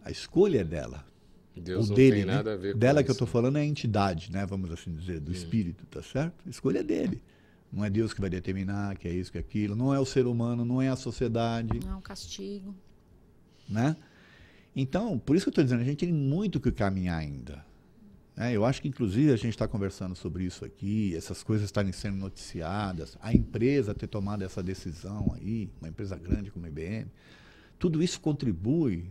[SPEAKER 4] A escolha é dela.
[SPEAKER 2] Deus
[SPEAKER 4] o
[SPEAKER 2] não
[SPEAKER 4] dele,
[SPEAKER 2] tem
[SPEAKER 4] né?
[SPEAKER 2] nada a ver com
[SPEAKER 4] dela
[SPEAKER 2] isso.
[SPEAKER 4] que eu estou falando é a entidade, né? Vamos assim dizer, do espírito, tá certo? A escolha é dele. Não é Deus que vai determinar que é isso, que é aquilo. Não é o ser humano, não é a sociedade.
[SPEAKER 3] Não é um castigo.
[SPEAKER 4] Né? Então, por isso que eu estou dizendo, a gente tem muito que caminhar ainda. Eu acho que, inclusive, a gente está conversando sobre isso aqui, essas coisas estarem sendo noticiadas, a empresa ter tomado essa decisão aí, uma empresa grande como a IBM, tudo isso contribui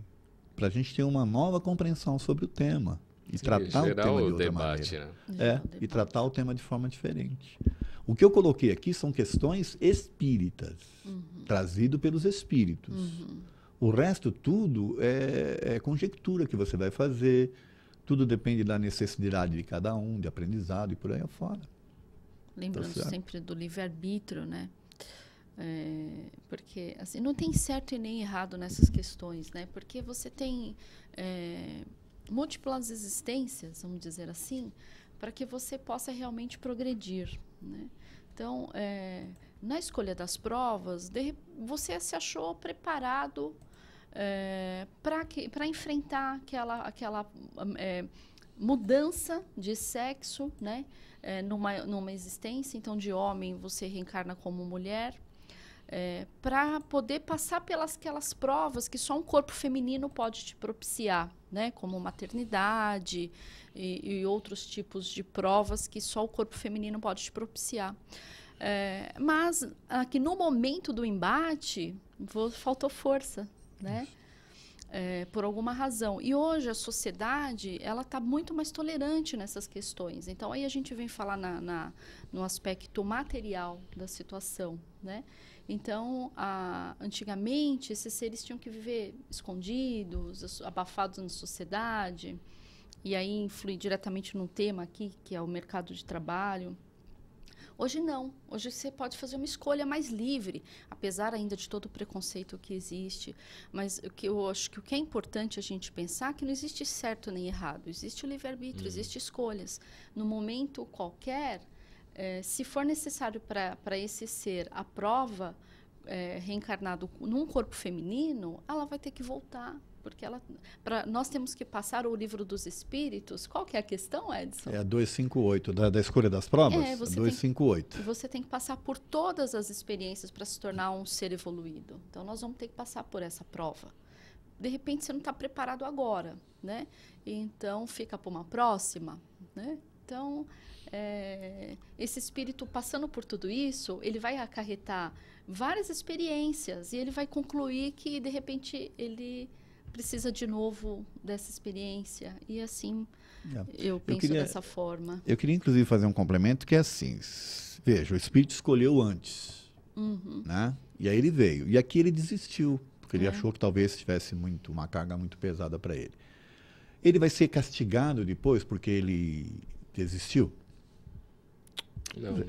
[SPEAKER 4] para a gente ter uma nova compreensão sobre o tema e tratar o tema de outra maneira.
[SPEAKER 2] Né?
[SPEAKER 4] E tratar o tema de forma diferente. O que eu coloquei aqui são questões espíritas, trazido pelos espíritos. O resto tudo é conjectura que você vai fazer. Tudo depende da necessidade de cada um, de aprendizado e por aí afora.
[SPEAKER 3] Lembrando sempre do livre-arbítrio, né? Porque assim, não tem certo e nem errado nessas questões, né? Porque você tem múltiplas existências, vamos dizer assim, para que você possa realmente progredir, né? Então, na escolha das provas, você se achou preparado para enfrentar aquela mudança de sexo, né? Numa existência. Então, de homem, você reencarna como mulher, para poder passar pelas aquelas provas que só um corpo feminino pode te propiciar, né? Como maternidade e outros tipos de provas que só o corpo feminino pode te propiciar. Mas aqui no momento do embate faltou força, né? Por alguma razão. E hoje a sociedade ela está muito mais tolerante nessas questões. Então aí a gente vem falar no aspecto material da situação, né? Então, antigamente esses seres tinham que viver escondidos, abafados na sociedade, e aí influi diretamente no tema aqui, que é o mercado de trabalho. Hoje não. Hoje você pode fazer uma escolha mais livre, apesar ainda de todo o preconceito que existe. Mas eu acho que o que é importante a gente pensar é que não existe certo nem errado. Existe o livre-arbítrio, existe escolhas. No momento qualquer, se for necessário para esse ser a prova reencarnado num corpo feminino, ela vai ter que voltar. Porque nós temos que passar o livro dos espíritos. Qual que é a questão, Edson?
[SPEAKER 4] É a 258, da escolha das provas? 258.
[SPEAKER 3] Você tem que passar por todas as experiências para se tornar um ser evoluído. Então, nós vamos ter que passar por essa prova. De repente, você não está preparado agora, né? Então, fica para uma próxima, né? Então, esse espírito passando por tudo isso, ele vai acarretar várias experiências e ele vai concluir que, de repente, ele precisa de novo dessa experiência. E assim, eu penso dessa forma.
[SPEAKER 4] Eu queria, inclusive, fazer um complemento que é assim, veja, o espírito escolheu antes, né? E aí ele veio. E aqui ele desistiu, porque ele achou que talvez tivesse uma carga muito pesada para ele. Ele vai ser castigado depois porque ele desistiu?
[SPEAKER 2] Não,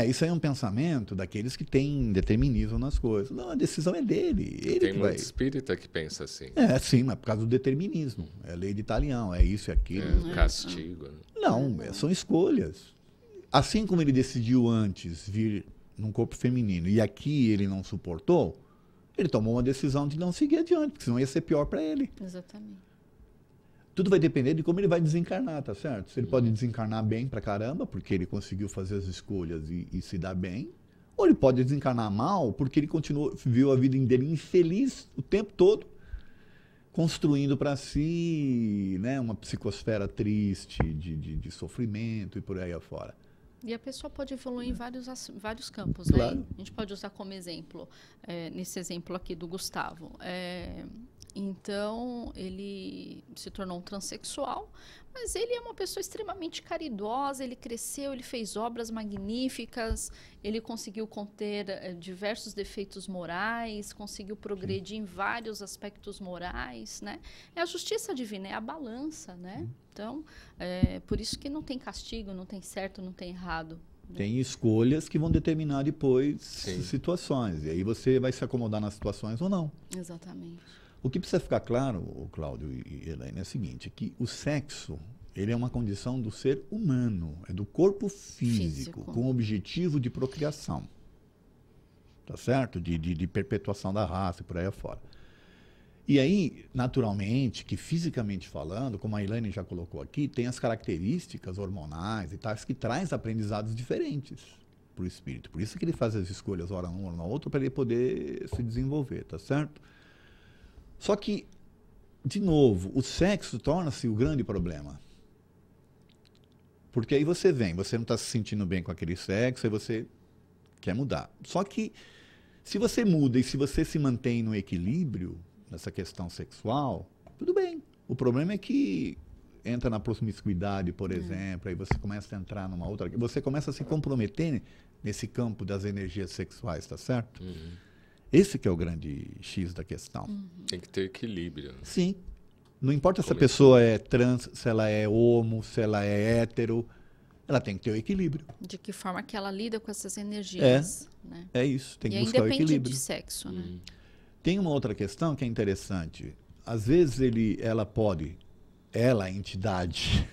[SPEAKER 4] isso é um pensamento daqueles que têm determinismo nas coisas. Não, a decisão é dele.
[SPEAKER 2] Tem muito espírita que pensa assim.
[SPEAKER 4] Sim, mas por causa do determinismo. É lei de Italião, é isso e aquilo.
[SPEAKER 2] Castigo.
[SPEAKER 4] Não, são escolhas. Assim como ele decidiu antes vir num corpo feminino e aqui ele não suportou, ele tomou uma decisão de não seguir adiante, porque senão ia ser pior para ele.
[SPEAKER 3] Exatamente.
[SPEAKER 4] Tudo vai depender de como ele vai desencarnar, tá certo? Se ele pode desencarnar bem pra caramba, porque ele conseguiu fazer as escolhas e se dar bem, ou ele pode desencarnar mal, porque ele viu a vida dele infeliz o tempo todo, construindo para si, né, uma psicosfera triste, de sofrimento e por aí afora.
[SPEAKER 3] E a pessoa pode evoluir em vários campos,
[SPEAKER 4] claro,
[SPEAKER 3] né? A gente pode usar como exemplo, nesse exemplo aqui do Gustavo. Então, ele se tornou um transexual, mas ele é uma pessoa extremamente caridosa, ele cresceu, ele fez obras magníficas, ele conseguiu conter diversos defeitos morais, conseguiu progredir em vários aspectos morais, né? É a justiça divina, é a balança, né? Então, por isso que não tem castigo, não tem certo, não tem errado.
[SPEAKER 4] Tem escolhas que vão determinar depois situações, e aí você vai se acomodar nas situações ou não.
[SPEAKER 3] Exatamente.
[SPEAKER 4] O que precisa ficar claro, Cláudio e Elaine, é o seguinte, que o sexo, ele é uma condição do ser humano, é do corpo físico. Com o objetivo de procriação, tá certo? De perpetuação da raça e por aí afora. E aí, naturalmente, que fisicamente falando, como a Elaine já colocou aqui, tem as características hormonais e tais que traz aprendizados diferentes para o espírito. Por isso que ele faz as escolhas, ora num, ora na outra, para ele poder se desenvolver, tá certo? Só que, de novo, o sexo torna-se o grande problema. Porque aí você não está se sentindo bem com aquele sexo, aí você quer mudar. Só que se você muda e se você se mantém no equilíbrio nessa questão sexual, tudo bem. O problema é que entra na promiscuidade, por exemplo, aí você começa a entrar numa outra... Você começa a se comprometer nesse campo das energias sexuais, tá certo? Esse que é o grande X da questão.
[SPEAKER 2] Tem que ter equilíbrio.
[SPEAKER 4] Sim. Não importa se a pessoa é trans, se ela é homo, se ela é hétero, ela tem que ter o equilíbrio.
[SPEAKER 3] De que forma que ela lida com essas energias. Né?
[SPEAKER 4] É isso, tem que
[SPEAKER 3] e
[SPEAKER 4] buscar o equilíbrio.
[SPEAKER 3] Independe de sexo. Né?
[SPEAKER 4] Tem uma outra questão que é interessante. Às vezes ela, a entidade,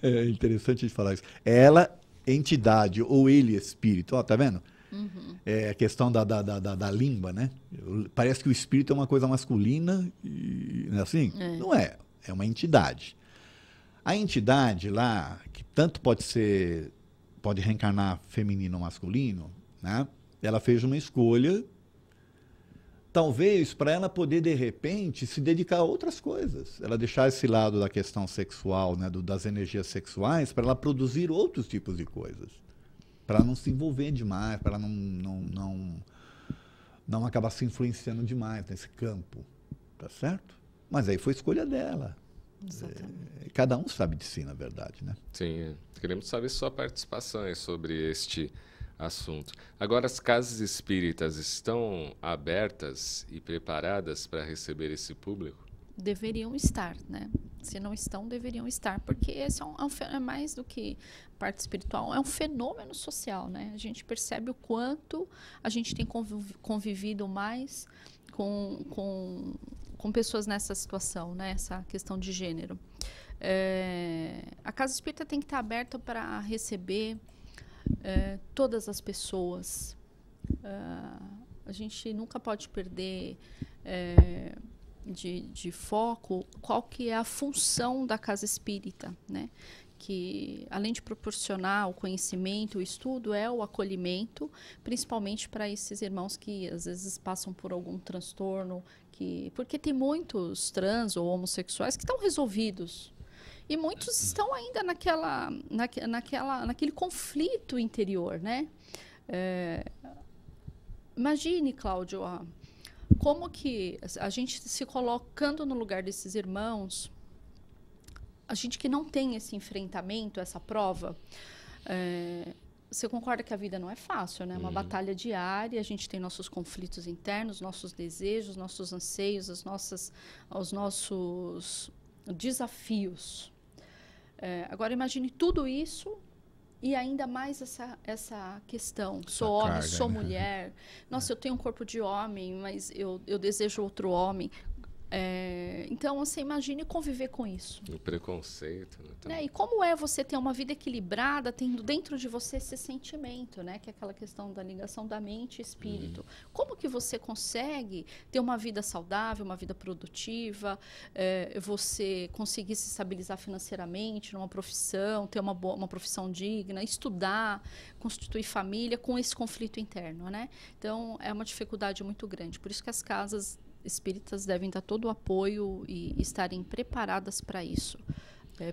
[SPEAKER 4] é interessante de falar isso, ela, entidade, ou ele, espírito, ó, tá vendo? É a questão da língua, né? Parece que o espírito é uma coisa masculina, não é assim? Não é, é uma entidade. A entidade lá, que tanto pode reencarnar feminino ou masculino, né? Ela fez uma escolha, talvez para ela poder, de repente, se dedicar a outras coisas. Ela deixar esse lado da questão sexual, né? Das energias sexuais, para ela produzir outros tipos de coisas. Para ela não se envolver demais, para ela não acabar se influenciando demais nesse campo, tá certo? Mas aí foi escolha dela.
[SPEAKER 3] Exatamente.
[SPEAKER 4] Cada um sabe de si, na verdade, né?
[SPEAKER 2] Sim, queremos saber sua participação aí sobre este assunto. Agora, as casas espíritas estão abertas e preparadas para receber esse público?
[SPEAKER 3] Deveriam estar, né? Se não estão, deveriam estar, porque esse é mais do que parte espiritual, é um fenômeno social, né? A gente percebe o quanto a gente tem convivido mais com pessoas nessa situação, né? Essa questão de gênero. A casa espírita tem que estar aberta para receber todas as pessoas. A gente nunca pode perder de foco qual que é a função da casa espírita, né? Que além de proporcionar o conhecimento, o estudo, é o acolhimento, principalmente para esses irmãos que às vezes passam por algum transtorno, porque tem muitos trans ou homossexuais que estão resolvidos e muitos estão ainda naquele conflito interior, né? Imagine, Cláudio, como que a gente se colocando no lugar desses irmãos, a gente que não tem esse enfrentamento, essa prova, você concorda que a vida não é fácil, né? É uma batalha diária, a gente tem nossos conflitos internos, nossos desejos, nossos anseios, os nossos desafios. Agora, imagine tudo isso e ainda mais essa questão. Sou homem,
[SPEAKER 4] carga,
[SPEAKER 3] sou
[SPEAKER 4] né?
[SPEAKER 3] Mulher. Nossa, eu tenho um corpo de homem, mas eu desejo outro homem. Então, você imagine conviver com isso.
[SPEAKER 2] O preconceito.
[SPEAKER 3] Né? E como é você ter uma vida equilibrada, tendo dentro de você esse sentimento, né? Que é aquela questão da ligação da mente e espírito. Como que você consegue ter uma vida saudável, uma vida produtiva, você conseguir se estabilizar financeiramente numa profissão, ter uma profissão digna, estudar, constituir família com esse conflito interno, né? Então, é uma dificuldade muito grande. Por isso que as casas espíritas devem dar todo o apoio e estarem preparadas para isso,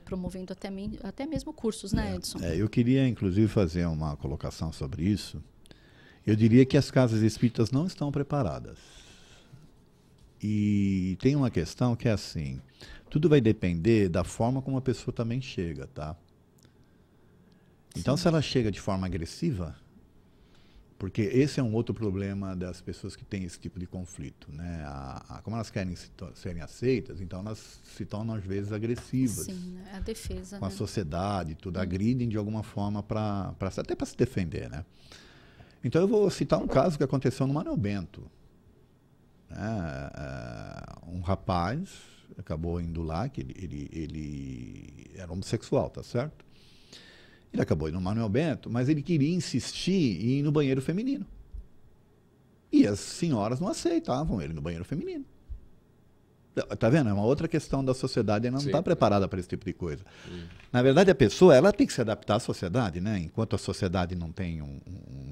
[SPEAKER 3] promovendo até mesmo cursos, né, Edson?
[SPEAKER 4] Eu queria, inclusive, fazer uma colocação sobre isso. Eu diria que as casas espíritas não estão preparadas. E tem uma questão que é assim, tudo vai depender da forma como a pessoa também chega, tá? Então, se ela chega de forma agressiva, porque esse é um outro problema das pessoas que têm esse tipo de conflito, né? Como elas querem serem aceitas, então elas se tornam às vezes agressivas.
[SPEAKER 3] Sim, a defesa.
[SPEAKER 4] Com
[SPEAKER 3] né?
[SPEAKER 4] a sociedade, tudo, agridem de alguma forma até para se defender, né? Então eu vou citar um caso que aconteceu no Manuel Bento. Um rapaz acabou indo lá, que ele era homossexual, tá certo? Ele acabou indo no Manuel Bento, mas ele queria insistir em ir no banheiro feminino. E as senhoras não aceitavam ele no banheiro feminino. Tá vendo? É uma outra questão da sociedade, ela não está preparada para esse tipo de coisa. Na verdade, a pessoa ela tem que se adaptar à sociedade, né? Enquanto a sociedade não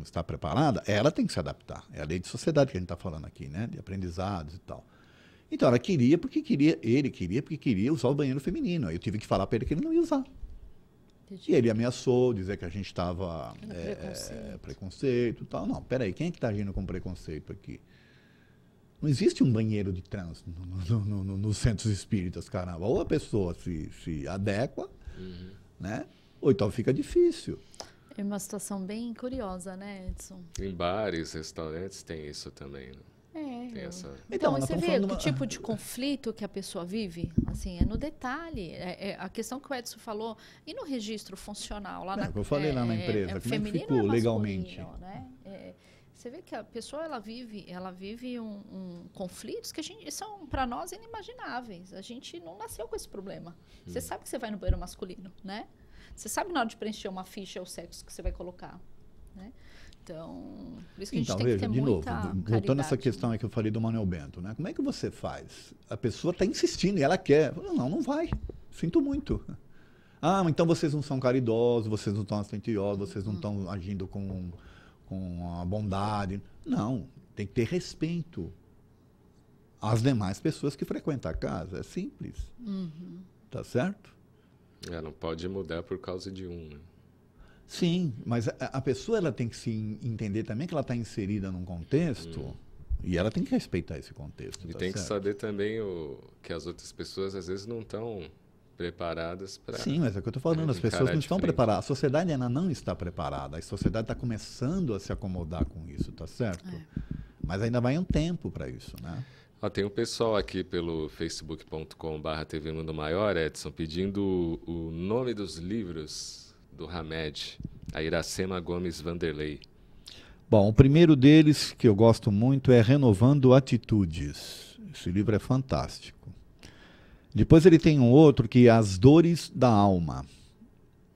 [SPEAKER 4] está preparada, ela tem que se adaptar. É a lei de sociedade que a gente está falando aqui, né? De aprendizados e tal. Então, ele queria porque queria usar o banheiro feminino. Aí eu tive que falar para ele que ele não ia usar.
[SPEAKER 3] Entendi.
[SPEAKER 4] E ele ameaçou, dizer que a gente estava preconceito e tal. Não, peraí, quem é que está agindo com preconceito aqui? Não existe um banheiro de trânsito nos centros espíritas, caramba. Ou a pessoa se adequa, né? Ou então fica difícil.
[SPEAKER 3] É uma situação bem curiosa, né, Edson?
[SPEAKER 2] Em bares, restaurantes tem isso também, né? Tem essa...
[SPEAKER 3] Então,
[SPEAKER 4] nós
[SPEAKER 3] você
[SPEAKER 4] estamos
[SPEAKER 3] vê
[SPEAKER 4] falando
[SPEAKER 3] que tipo de conflito que a pessoa vive? Assim, é no detalhe. A questão que o Edson falou, e no registro funcional? Lá
[SPEAKER 4] Eu falei lá na empresa, como é que ficou legalmente?
[SPEAKER 3] Né? Você vê que a pessoa ela vive conflitos que são para nós inimagináveis. A gente não nasceu com esse problema. Você sabe que você vai no banheiro masculino, né? Você sabe na hora de preencher uma ficha o sexo que você vai colocar, né? Então, por isso que a gente tem que ter muita caridade.
[SPEAKER 4] Voltando a essa questão aí que eu falei do Manuel Bento, né? Como é que você faz? A pessoa está insistindo e ela quer. Não vai. Sinto muito. Ah, então vocês não são caridosos, vocês não estão atenciosos, vocês não estão agindo com a bondade. Não, tem que ter respeito às demais pessoas que frequentam a casa. É simples. Tá certo?
[SPEAKER 2] Não pode mudar por causa de um, né?
[SPEAKER 4] Sim, mas a pessoa ela tem que se entender também que ela está inserida num contexto e ela tem que respeitar esse contexto.
[SPEAKER 2] E tem que saber também que as outras pessoas às vezes não estão preparadas para...
[SPEAKER 4] Sim, mas é o que eu estou falando, as pessoas não estão preparadas. A sociedade ainda não está preparada, a sociedade está começando a se acomodar com isso, tá certo? Mas ainda vai um tempo para isso, né?
[SPEAKER 2] Tem um pessoal aqui pelo facebook.com/TV Mundo Maior, Edson, pedindo o nome dos livros do Hamed, a Iracema Gomes Vanderlei.
[SPEAKER 4] Bom, o primeiro deles, que eu gosto muito, é Renovando Atitudes. Esse livro é fantástico. Depois ele tem um outro que é As Dores da Alma.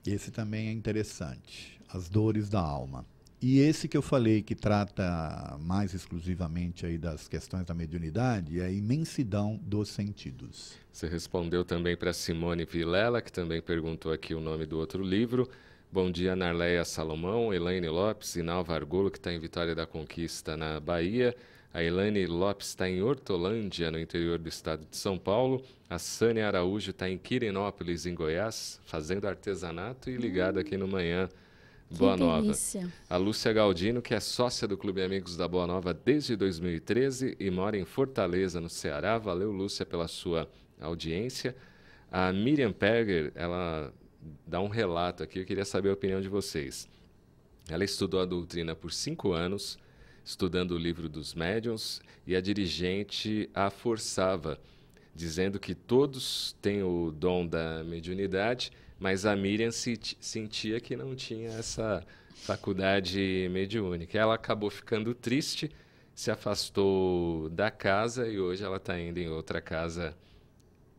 [SPEAKER 4] Esse também é interessante. As Dores da Alma. E esse que eu falei, que trata mais exclusivamente aí das questões da mediunidade, é a Imensidão dos Sentidos.
[SPEAKER 2] Você respondeu também para Simone Vilela, que também perguntou aqui o nome do outro livro. Bom dia, Narleia Salomão, Elaine Lopes e Nalva Argolo, que está em Vitória da Conquista, na Bahia. A Elaine Lopes está em Hortolândia, no interior do estado de São Paulo. A Sânia Araújo está em Quirinópolis, em Goiás, fazendo artesanato e ligada aqui no Manhã Boa Nova.
[SPEAKER 3] Delícia.
[SPEAKER 2] A Lúcia Galdino, que é sócia do Clube Amigos da Boa Nova desde 2013 e mora em Fortaleza, no Ceará. Valeu, Lúcia, pela sua audiência. A Miriam Perger, ela dá um relato aqui, eu queria saber a opinião de vocês. Ela estudou a doutrina por 5 anos, estudando o livro dos médiuns, e a dirigente a forçava, dizendo que todos têm o dom da mediunidade, mas a Miriam sentia que não tinha essa faculdade mediúnica. Ela acabou ficando triste, se afastou da casa e hoje ela está indo em outra casa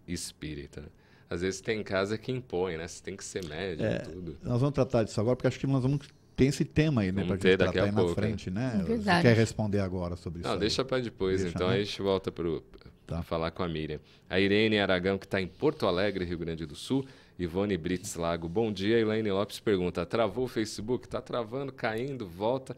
[SPEAKER 2] espírita. Às vezes tem casa que impõe, né? Você tem que ser médium e tudo.
[SPEAKER 4] Nós vamos tratar disso agora, porque acho que nós vamos ter esse tema aí, né? Para a gente tratar aí na frente, né?
[SPEAKER 3] Verdade.
[SPEAKER 4] Você quer responder agora sobre isso?
[SPEAKER 2] Não, deixa para depois, então aí a gente volta para falar com a Miriam. A Irene Aragão, que está em Porto Alegre, Rio Grande do Sul. Ivone Brits Lago, bom dia. Elaine Lopes pergunta, travou o Facebook? Está travando, caindo, volta.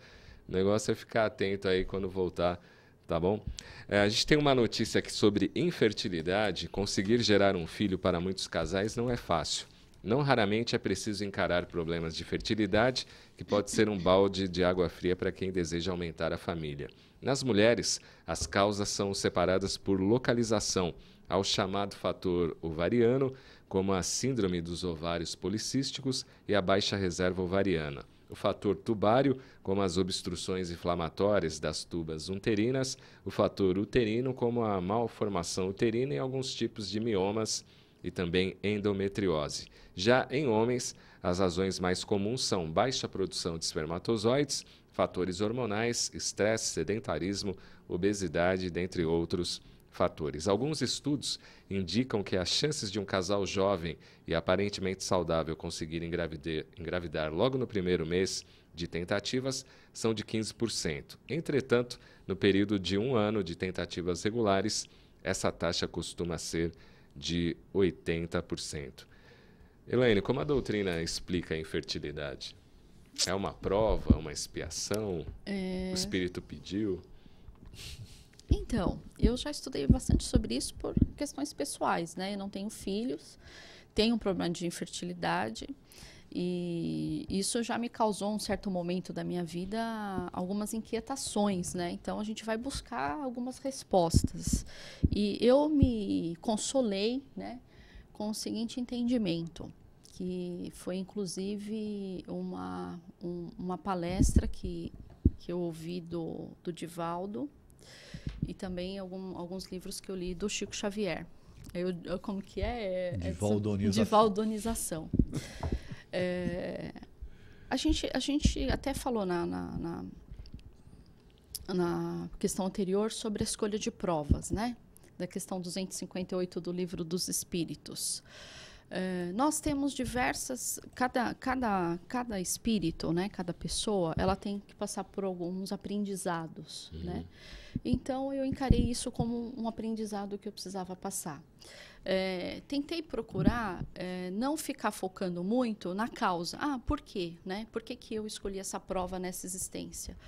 [SPEAKER 2] O negócio é ficar atento aí quando voltar, tá bom? A gente tem uma notícia aqui sobre infertilidade. Conseguir gerar um filho para muitos casais não é fácil. Não raramente é preciso encarar problemas de fertilidade, que pode ser um balde de água fria para quem deseja aumentar a família. Nas mulheres, as causas são separadas por localização, ao chamado fator ovariano, como a síndrome dos ovários policísticos e a baixa reserva ovariana. O fator tubário, como as obstruções inflamatórias das tubas uterinas, o fator uterino, como a malformação uterina e alguns tipos de miomas e também endometriose. Já em homens, as razões mais comuns são baixa produção de espermatozoides, fatores hormonais, estresse, sedentarismo, obesidade, dentre outros fatores. Alguns estudos indicam que as chances de um casal jovem e aparentemente saudável conseguir engravidar logo no primeiro mês de tentativas são de 15%. Entretanto, no período de 1 ano de tentativas regulares, essa taxa costuma ser de 80%. Elaine, como a doutrina explica a infertilidade? É uma prova, uma expiação? O espírito pediu?
[SPEAKER 3] Então, eu já estudei bastante sobre isso por questões pessoais, né? Eu não tenho filhos, tenho um problema de infertilidade E isso já me causou, um certo momento da minha vida, algumas inquietações, né? Então, a gente vai buscar algumas respostas. E eu me consolei, né, com o seguinte entendimento, que foi, inclusive, uma palestra que eu ouvi do Divaldo e também alguns livros que eu li do Chico Xavier. Como que é? Divaldonização. A gente até falou na questão anterior sobre a escolha de provas, né? Da questão 258 do Livro dos Espíritos. Nós temos diversas... Cada espírito, né? Cada pessoa, ela tem que passar por alguns aprendizados, né? Então, eu encarei isso como um aprendizado que eu precisava passar. Tentei procurar não ficar focando muito na causa. Por quê? Né? Por que eu escolhi essa prova nessa existência?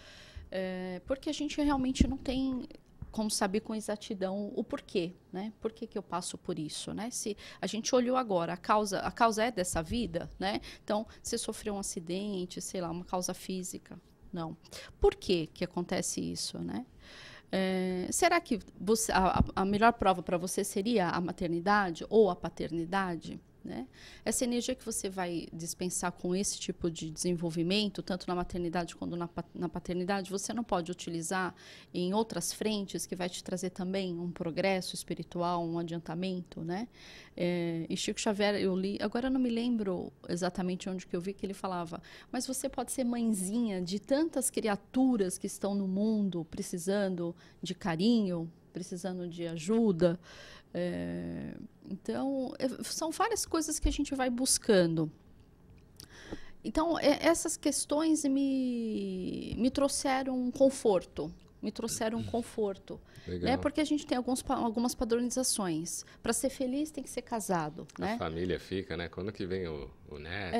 [SPEAKER 3] Porque a gente realmente não tem como saber com exatidão o porquê, né? Por que eu passo por isso, né? Se a gente olhou agora, a causa é dessa vida, né? Então, você sofreu um acidente, sei lá, uma causa física. Não. Por que acontece isso, né? Será que a melhor prova para você seria a maternidade ou a paternidade? Né? Essa energia que você vai dispensar com esse tipo de desenvolvimento, tanto na maternidade quanto na paternidade, você não pode utilizar em outras frentes que vai te trazer também um progresso espiritual, um adiantamento, né? E Chico Xavier, eu li, agora eu não me lembro exatamente onde que eu vi que ele falava, mas você pode ser mãezinha de tantas criaturas que estão no mundo precisando de carinho, precisando de ajuda. Então, são várias coisas que a gente vai buscando. Então, essas questões me trouxeram um conforto. Né? Porque a gente tem algumas padronizações. Para ser feliz, tem que ser casado.
[SPEAKER 2] A
[SPEAKER 3] né?
[SPEAKER 2] família fica, né? Quando que vem o neto?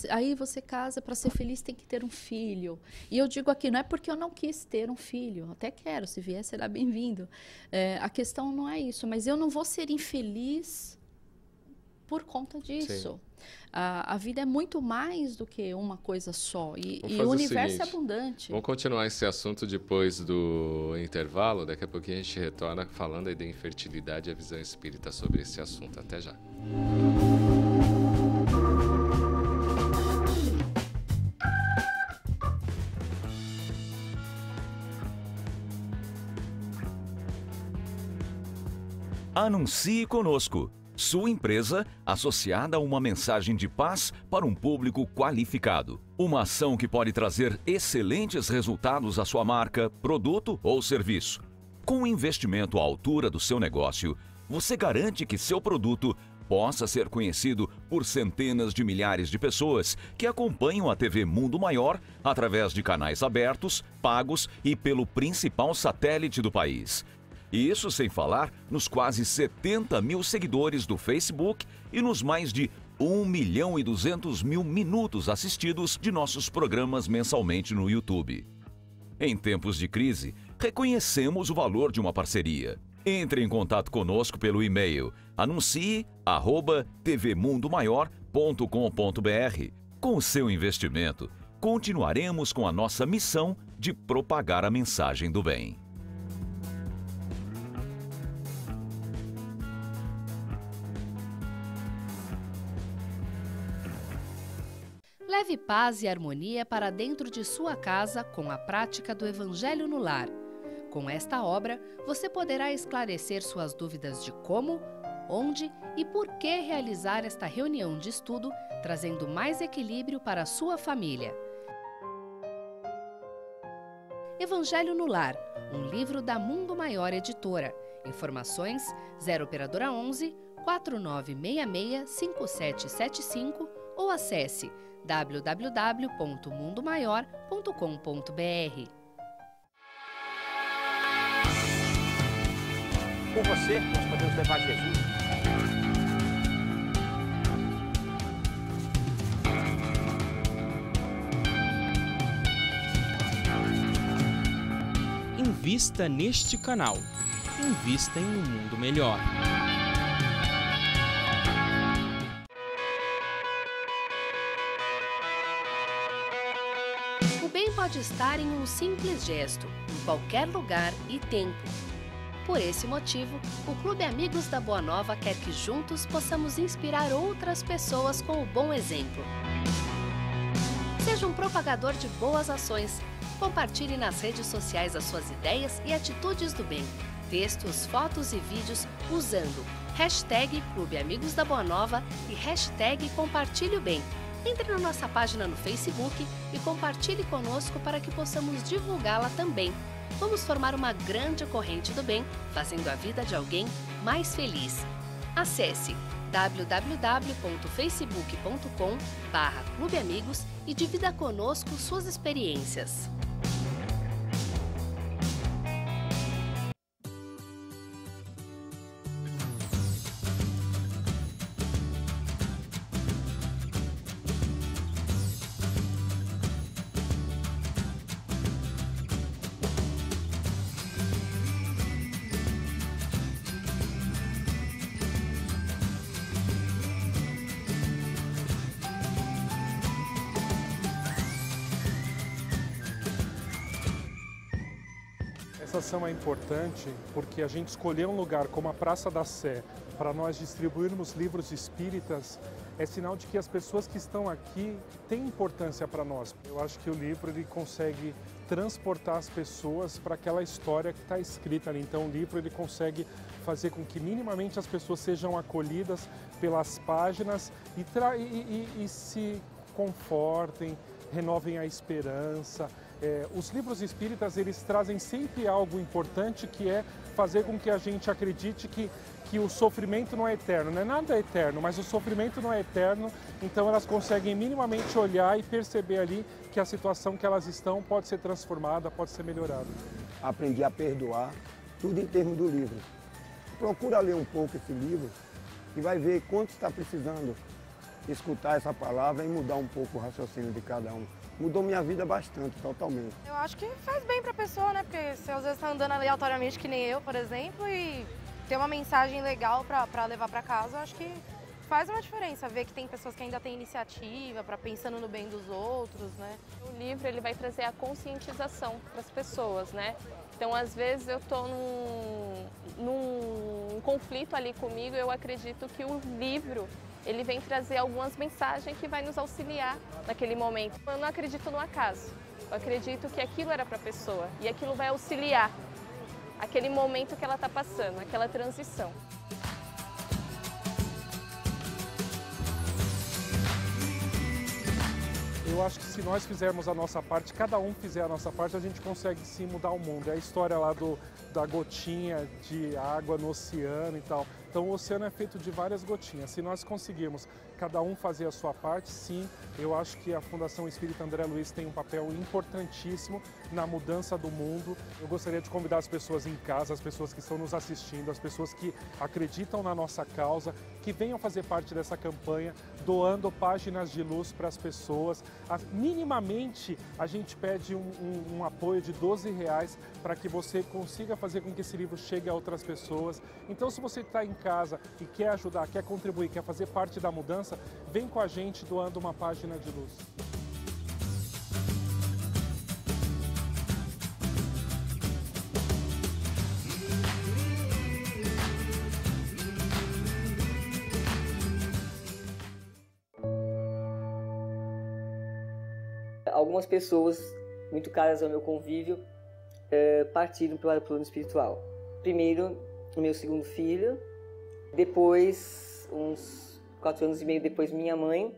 [SPEAKER 3] Aí você casa, para ser feliz, tem que ter um filho. E eu digo aqui, não é porque eu não quis ter um filho. Até quero, se vier, será bem-vindo. A questão não é isso, mas eu não vou ser infeliz por conta disso. A vida é muito mais do que uma coisa só. E o universo é abundante.
[SPEAKER 2] Vamos continuar esse assunto depois do intervalo. Daqui a pouquinho a gente retorna falando aí da infertilidade e a visão espírita sobre esse assunto. Até já.
[SPEAKER 8] Anuncie conosco. Sua empresa associada a uma mensagem de paz para um público qualificado. Uma ação que pode trazer excelentes resultados à sua marca, produto ou serviço. Com um investimento à altura do seu negócio, você garante que seu produto possa ser conhecido por centenas de milhares de pessoas que acompanham a TV Mundo Maior através de canais abertos, pagos e pelo principal satélite do país. E isso sem falar nos quase 70 mil seguidores do Facebook e nos mais de 1.200.000 minutos assistidos de nossos programas mensalmente no YouTube. Em tempos de crise, reconhecemos o valor de uma parceria. Entre em contato conosco pelo e-mail anuncie@tvmundomaior.com.br. Com o seu investimento, continuaremos com a nossa missão de propagar a mensagem do bem.
[SPEAKER 7] Leve paz e harmonia para dentro de sua casa com a prática do Evangelho no Lar. Com esta obra, você poderá esclarecer suas dúvidas de como, onde e por que realizar esta reunião de estudo, trazendo mais equilíbrio para a sua família. Evangelho no Lar, um livro da Mundo Maior Editora. Informações 0 operadora 11 4966 5775 ou acesse www.mundomaior.com.br.
[SPEAKER 10] Com você, nós podemos levar Jesus. Invista neste canal. Invista em um mundo melhor.
[SPEAKER 7] pode estar em um simples gesto, em qualquer lugar e tempo. Por esse motivo, o Clube Amigos da Boa Nova quer que juntos possamos inspirar outras pessoas com o bom exemplo. Seja um propagador de boas ações. Compartilhe nas redes sociais as suas ideias e atitudes do bem. Textos, fotos e vídeos usando hashtag Clube Amigos da Boa Nova e hashtag Compartilhe o Bem. Entre na nossa página no Facebook e compartilhe conosco para que possamos divulgá-la também. Vamos formar uma grande corrente do bem, fazendo a vida de alguém mais feliz. Acesse www.facebook.com/Clube Amigos e divida conosco suas experiências.
[SPEAKER 11] Essa ação é importante porque a gente escolher um lugar como a Praça da Sé para nós distribuirmos livros espíritas é sinal de que as pessoas que estão aqui têm importância para nós. Eu acho que o livro ele consegue transportar as pessoas para aquela história que está escrita ali. Então o livro ele consegue fazer com que minimamente as pessoas sejam acolhidas pelas páginas e se confortem, renovem a esperança. Os livros espíritas eles trazem sempre algo importante, que é fazer com que a gente acredite que o sofrimento não é eterno. Não é nada eterno, mas o sofrimento não é eterno, então elas conseguem minimamente olhar e perceber ali que a situação que elas estão pode ser transformada, pode ser melhorada.
[SPEAKER 12] Aprendi a perdoar, tudo em termos do livro. Procura ler um pouco esse livro e vai ver quanto está precisando escutar essa palavra e mudar um pouco o raciocínio de cada um. Mudou minha vida bastante, totalmente.
[SPEAKER 13] Eu acho que faz bem pra pessoa, né? Porque você às vezes tá andando aleatoriamente, que nem eu, por exemplo, e ter uma mensagem legal pra levar pra casa, eu acho que faz uma diferença. Ver que tem pessoas que ainda têm iniciativa, pensando no bem dos outros, né?
[SPEAKER 14] O livro ele vai trazer a conscientização para as pessoas, né? Então, às vezes eu tô num conflito ali comigo, eu acredito que o livro ele vem trazer algumas mensagens que vai nos auxiliar naquele momento. Eu não acredito no acaso, eu acredito que aquilo era para a pessoa e aquilo vai auxiliar aquele momento que ela está passando, aquela transição.
[SPEAKER 11] Eu acho que se nós fizermos a nossa parte, cada um fizer a nossa parte, a gente consegue sim mudar o mundo. É a história lá da gotinha de água no oceano e tal. Então o oceano é feito de várias gotinhas. Se nós conseguirmos cada um fazer a sua parte, sim, eu acho que a Fundação Espírita André Luiz tem um papel importantíssimo na mudança do mundo. Eu gostaria de convidar as pessoas em casa, as pessoas que estão nos assistindo, as pessoas que acreditam na nossa causa, que venham fazer parte dessa campanha, doando páginas de luz para as pessoas. Minimamente, a gente pede um apoio de R$12 para que você consiga fazer com que esse livro chegue a outras pessoas. Então, se você está em casa e quer ajudar, quer contribuir, quer fazer parte da mudança, vem com a gente doando uma página de luz.
[SPEAKER 15] Algumas pessoas muito caras ao meu convívio partiram para o plano espiritual. Primeiro, o meu segundo filho, depois, uns 4 anos e meio depois, minha mãe,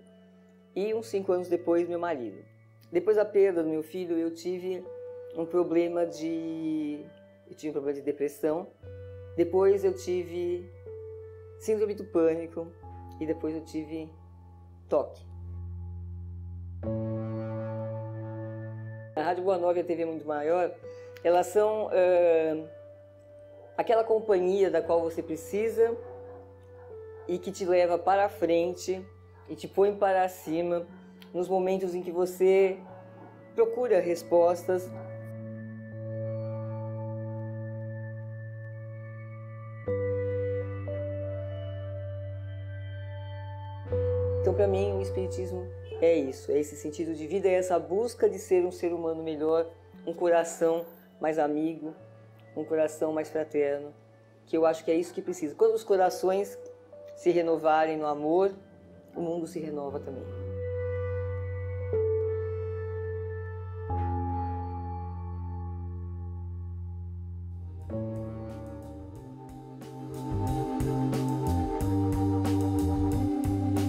[SPEAKER 15] e uns 5 anos depois, meu marido. Depois da perda do meu filho, eu tive um problema de depressão. Depois eu tive síndrome do pânico e depois eu tive toque. A Rádio Boa Nova e a TV Mundo Maior, elas são aquela companhia da qual você precisa e que te leva para a frente e te põe para cima nos momentos em que você procura respostas. Então, para mim, o Espiritismo é isso, é esse sentido de vida, é essa busca de ser um ser humano melhor, um coração mais amigo, um coração mais fraterno, que eu acho que é isso que precisa. Quando os corações se renovarem no amor, o mundo se renova também.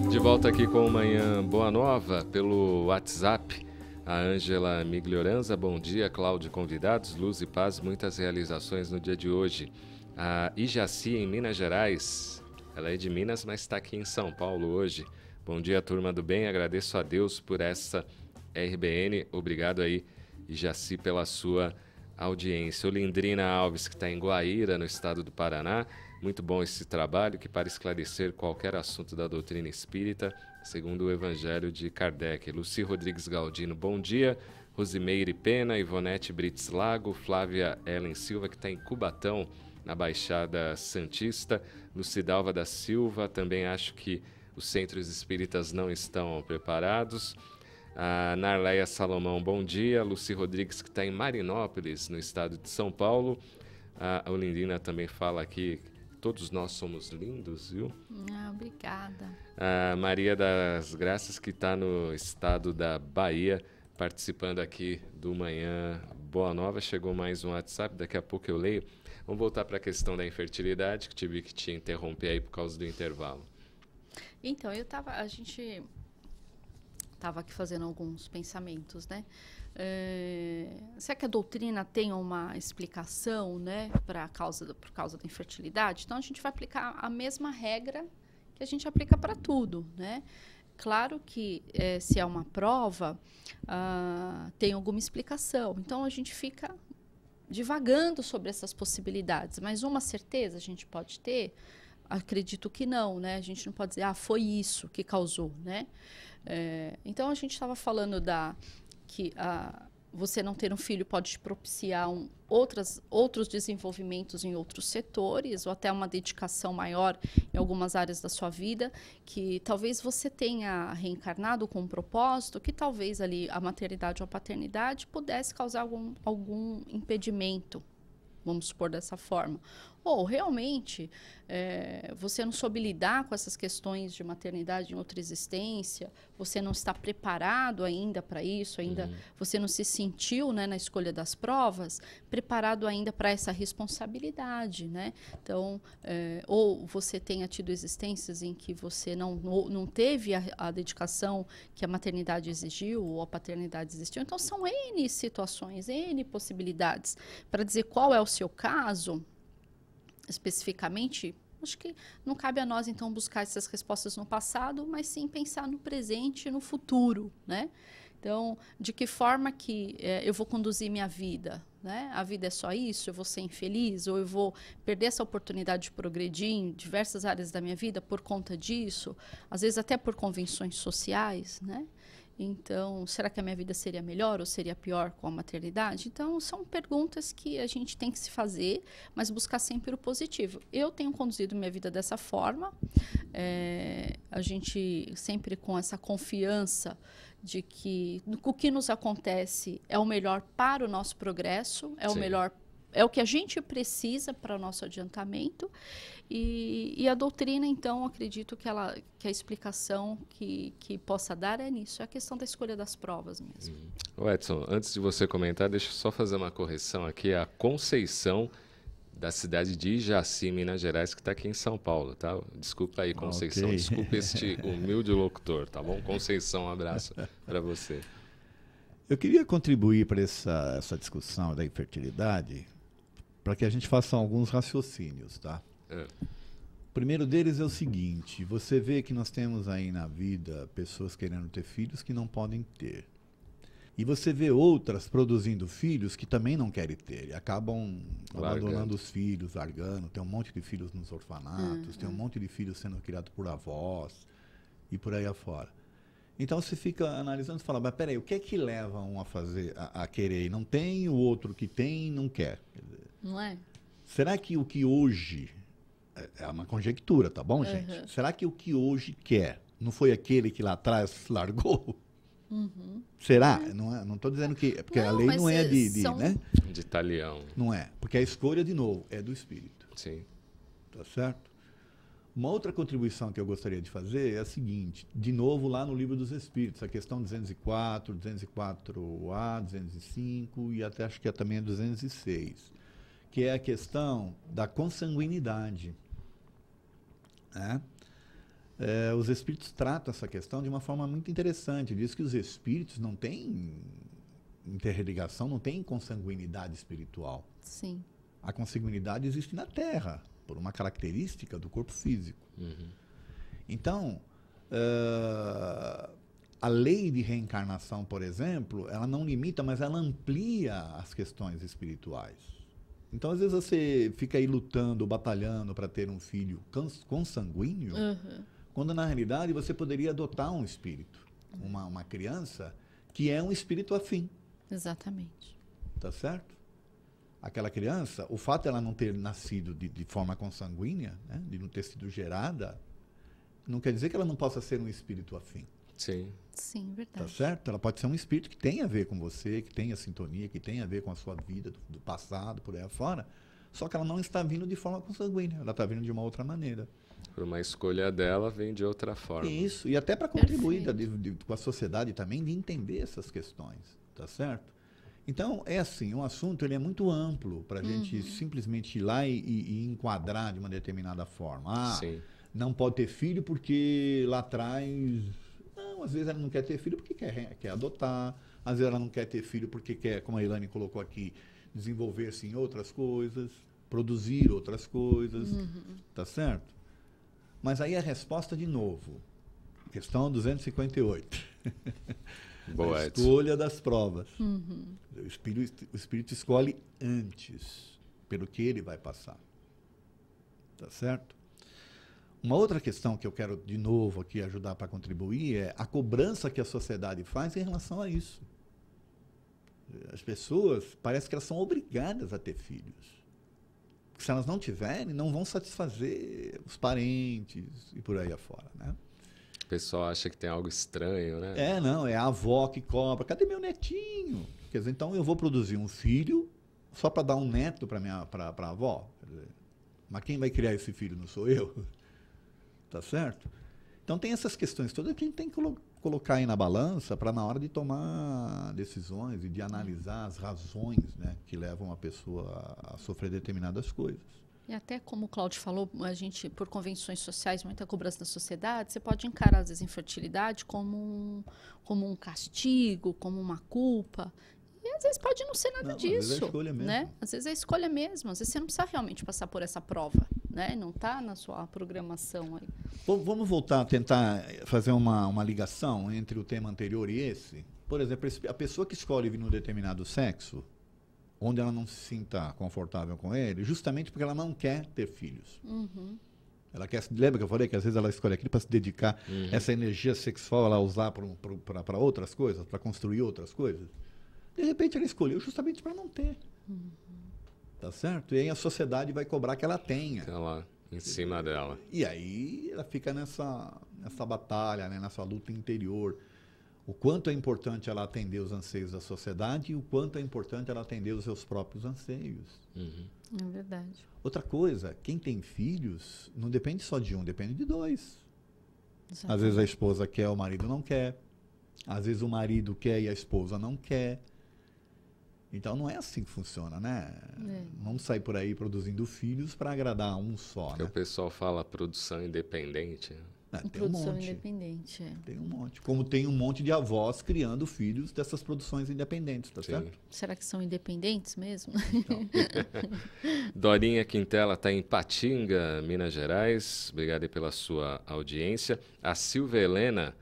[SPEAKER 2] De volta aqui com o Manhã Boa Nova pelo WhatsApp. A Ângela Miglioranza, bom dia, Cláudio, convidados, luz e paz, muitas realizações no dia de hoje. A Ijaci, em Minas Gerais, ela é de Minas, mas está aqui em São Paulo hoje. Bom dia, turma do bem, agradeço a Deus por essa RBN, obrigado aí, Ijaci, pela sua audiência. Olindrina Alves, que está em Guaíra, no estado do Paraná, muito bom esse trabalho, que para esclarecer qualquer assunto da doutrina espírita, segundo o Evangelho de Kardec. Luci Rodrigues Galdino, bom dia. Rosimeire Pena, Ivonete Brits Lago, Flávia Ellen Silva, que está em Cubatão, na Baixada Santista. Lucidalva da Silva, também acho que os centros espíritas não estão preparados. A Narleia Salomão, bom dia. Luci Rodrigues, que está em Marinópolis, no estado de São Paulo. A Olindrina também fala aqui, todos nós somos lindos, viu?
[SPEAKER 3] Obrigada.
[SPEAKER 2] A Maria das Graças, que está no estado da Bahia, participando aqui do Manhã Boa Nova. Chegou mais um WhatsApp, daqui a pouco eu leio. Vamos voltar para a questão da infertilidade, que tive que te interromper aí por causa do intervalo.
[SPEAKER 3] Então, a gente estava aqui fazendo alguns pensamentos, né? Será que a doutrina tem uma explicação, né, por causa da infertilidade? Então, a gente vai aplicar a mesma regra que a gente aplica para tudo, né? Claro que se é uma prova, tem alguma explicação. Então, a gente fica divagando sobre essas possibilidades. Mas uma certeza a gente pode ter? Acredito que não, né? A gente não pode dizer, foi isso que causou, né? Então, a gente estava falando que você não ter um filho pode te propiciar outros desenvolvimentos em outros setores, ou até uma dedicação maior em algumas áreas da sua vida, que talvez você tenha reencarnado com um propósito, que talvez ali a maternidade ou a paternidade pudesse causar algum impedimento, vamos supor dessa forma. Ou realmente você não soube lidar com essas questões de maternidade em outra existência, você não está preparado ainda para isso, ainda você não se sentiu, né, na escolha das provas, preparado ainda para essa responsabilidade, né? Então, ou você tenha tido existências em que você não teve a dedicação que a maternidade exigiu ou a paternidade existiu. Então, são N situações, N possibilidades. Para dizer qual é o seu caso especificamente, acho que não cabe a nós, então, buscar essas respostas no passado, mas sim pensar no presente e no futuro, né? Então, de que forma que eu vou conduzir minha vida, né? A vida é só isso? Eu vou ser infeliz? Ou eu vou perder essa oportunidade de progredir em diversas áreas da minha vida por conta disso? Às vezes até por convenções sociais, né? Então, será que a minha vida seria melhor ou seria pior com a maternidade? Então, são perguntas que a gente tem que se fazer, mas buscar sempre o positivo. Eu tenho conduzido minha vida dessa forma, a gente sempre com essa confiança de que o que nos acontece é o melhor para o nosso progresso, o melhor, é o que a gente precisa para o nosso adiantamento. E a doutrina, então, acredito que a explicação que possa dar é nisso, é a questão da escolha das provas mesmo.
[SPEAKER 2] Edson, antes de você comentar, deixa eu só fazer uma correção aqui. A Conceição, da cidade de Ijaci, Minas Gerais, que está aqui em São Paulo, tá? Desculpa aí, Conceição, okay. Desculpa este humilde locutor, tá bom? Conceição, um abraço para você.
[SPEAKER 4] Eu queria contribuir para essa discussão da infertilidade, para que a gente faça alguns raciocínios, tá? O primeiro deles é o seguinte: você vê que nós temos aí na vida pessoas querendo ter filhos que não podem ter. E você vê outras produzindo filhos que também não querem ter e acabam abandonando os filhos, largando. Tem um monte de filhos nos orfanatos, tem um monte de filhos sendo criados por avós e por aí afora. Então você fica analisando e fala, mas peraí, o que é que leva um a querer e não tem, o outro que tem e não quer?
[SPEAKER 3] Não é?
[SPEAKER 4] Será que o que hoje... É uma conjectura, tá bom, gente? Será que o que hoje quer Não foi aquele que lá atrás largou?
[SPEAKER 3] Uhum.
[SPEAKER 4] Será? Não estou dizendo que... Porque a lei não é né?
[SPEAKER 2] De talião.
[SPEAKER 4] Não é. Porque a escolha, de novo, é do espírito.
[SPEAKER 2] Sim.
[SPEAKER 4] Tá certo? Uma outra contribuição que eu gostaria de fazer é a seguinte, de novo lá no Livro dos Espíritos, a questão 204, 204A, 205 e até acho que também é 206, que é a questão da consanguinidade. Né? Os espíritos tratam essa questão de uma forma muito interessante. Diz que os espíritos não têm interreligação, não têm consanguinidade espiritual.
[SPEAKER 3] Sim.
[SPEAKER 4] A consanguinidade existe na Terra, por uma característica do corpo físico.
[SPEAKER 2] Uhum.
[SPEAKER 4] Então, a lei de reencarnação, por exemplo, ela não limita, mas ela amplia as questões espirituais. Então, às vezes você fica aí lutando, batalhando para ter um filho consanguíneo, quando na realidade você poderia adotar um espírito, uma criança que é um espírito afim.
[SPEAKER 3] Exatamente.
[SPEAKER 4] Tá certo? Aquela criança, o fato de ela não ter nascido de forma consanguínea, né, de não ter sido gerada, não quer dizer que ela não possa ser um espírito afim.
[SPEAKER 2] Sim.
[SPEAKER 3] Sim, verdade.
[SPEAKER 4] Tá certo? Ela pode ser um espírito que tem a ver com você, que tem a sintonia, que tem a ver com a sua vida do passado, por aí afora, só que ela não está vindo de forma consanguínea, ela está vindo de uma outra maneira.
[SPEAKER 2] Por uma escolha dela, vem de outra forma.
[SPEAKER 4] Isso, e até para contribuir com a sociedade também, de entender essas questões, tá certo? Então, é assim, o assunto ele é muito amplo para a gente simplesmente ir lá e enquadrar de uma determinada forma.
[SPEAKER 2] Sim.
[SPEAKER 4] Não pode ter filho porque lá atrás... Não, às vezes ela não quer ter filho porque quer adotar, às vezes ela não quer ter filho porque quer, como a Ilane colocou aqui, desenvolver-se em outras coisas, produzir outras coisas, tá certo? Mas aí a resposta de novo, questão 258.
[SPEAKER 2] Boa,
[SPEAKER 4] a escolha das provas. O espírito escolhe antes, pelo que ele vai passar. Tá certo? Uma outra questão que eu quero, de novo, aqui ajudar para contribuir é a cobrança que a sociedade faz em relação a isso. As pessoas, parece que elas são obrigadas a ter filhos. Se elas não tiverem, não vão satisfazer os parentes e por aí afora, né?
[SPEAKER 2] O pessoal acha que tem algo estranho, né?
[SPEAKER 4] É a avó que cobra. Cadê meu netinho? Quer dizer, então eu vou produzir um filho só para dar um neto para a avó? Quer dizer, mas quem vai criar esse filho não sou eu? Tá certo? Então tem essas questões todas que a gente tem que colocar aí na balança para na hora de tomar decisões e de analisar as razões, né, que levam a pessoa a sofrer determinadas coisas.
[SPEAKER 3] E até como o Cláudio falou, a gente, por convenções sociais, muita cobrança da sociedade, você pode encarar, às vezes, a infertilidade como um castigo, como uma culpa. E às vezes pode não ser nada disso. Às vezes é a escolha mesmo. Né? Às vezes é a escolha mesmo. Às vezes você não precisa realmente passar por essa prova. Né? Não está na sua programação aí.
[SPEAKER 4] Vamos voltar a tentar fazer uma ligação entre o tema anterior e esse. Por exemplo, a pessoa que escolhe vir num determinado sexo, onde ela não se sinta confortável com ele, justamente porque ela não quer ter filhos. Ela quer, lembra que eu falei que às vezes ela escolhe aquilo para se dedicar essa energia sexual, ela usar para outras coisas, para construir outras coisas? De repente ela escolheu justamente para não ter. Tá certo? E aí a sociedade vai cobrar que ela tenha.
[SPEAKER 2] Tá lá, em cima dela.
[SPEAKER 4] E aí ela fica nessa batalha, né? Nessa luta interior. O quanto é importante ela atender os anseios da sociedade e o quanto é importante ela atender os seus próprios anseios.
[SPEAKER 3] É verdade.
[SPEAKER 4] Outra coisa, quem tem filhos não depende só de um, depende de dois.
[SPEAKER 3] Exatamente.
[SPEAKER 4] Às vezes a esposa quer, o marido não quer. Às vezes o marido quer e a esposa não quer. Então não é assim que funciona, né? Vamos sair por aí produzindo filhos para agradar um só,
[SPEAKER 2] Porque
[SPEAKER 4] né?
[SPEAKER 2] o pessoal fala produção independente.
[SPEAKER 4] Tem
[SPEAKER 3] produção
[SPEAKER 4] um monte.
[SPEAKER 3] independente.
[SPEAKER 4] Tem um monte. Como tem um monte de avós criando filhos dessas produções independentes, tá certo?
[SPEAKER 3] Será que são independentes mesmo?
[SPEAKER 2] Dorinha Quintela está em Patinga, Minas Gerais. Obrigado aí pela sua audiência. A Silvia Helena,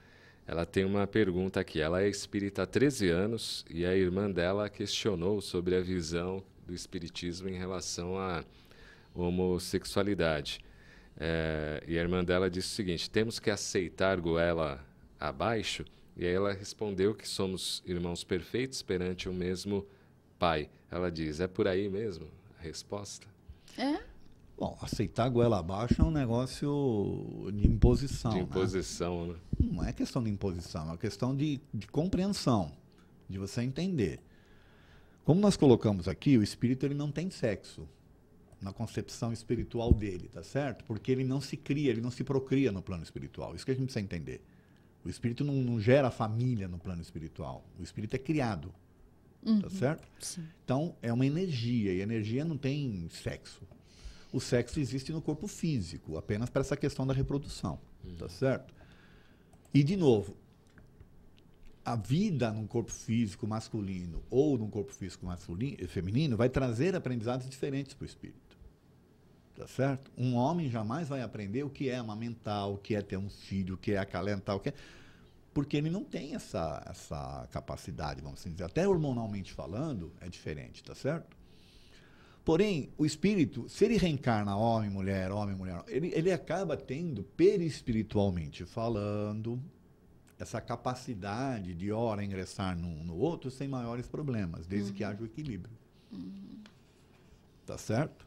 [SPEAKER 2] ela tem uma pergunta aqui. Ela é espírita há 13 anos e a irmã dela questionou sobre a visão do espiritismo em relação à homossexualidade. E a irmã dela disse o seguinte: temos que aceitar goela abaixo? E aí ela respondeu que somos irmãos perfeitos perante o mesmo Pai. Ela diz: é por aí mesmo a resposta?
[SPEAKER 4] Bom, aceitar goela abaixo é um negócio de imposição.
[SPEAKER 2] De imposição, né?
[SPEAKER 4] Não é questão de imposição, é uma questão de compreensão, de você entender. Como nós colocamos aqui, o espírito ele não tem sexo na concepção espiritual dele, tá certo? Porque ele não se cria, ele não se procria no plano espiritual. Isso que a gente precisa entender. O espírito não gera família no plano espiritual. O espírito é criado, tá certo?
[SPEAKER 3] Sim.
[SPEAKER 4] Então, é uma energia, e a energia não tem sexo. O sexo existe no corpo físico, apenas para essa questão da reprodução, tá certo? E, de novo, a vida num corpo físico masculino ou num corpo físico feminino vai trazer aprendizados diferentes para o espírito. Tá certo? Um homem jamais vai aprender o que é amamentar, o que é ter um filho, o que é acalentar, o que é... Porque ele não tem essa capacidade, vamos assim dizer. Até hormonalmente falando, é diferente, tá certo? Porém, o espírito, se ele reencarna homem, mulher, ele acaba tendo, perispiritualmente falando, essa capacidade de, ora, ingressar no outro sem maiores problemas, desde que haja o equilíbrio. Tá certo?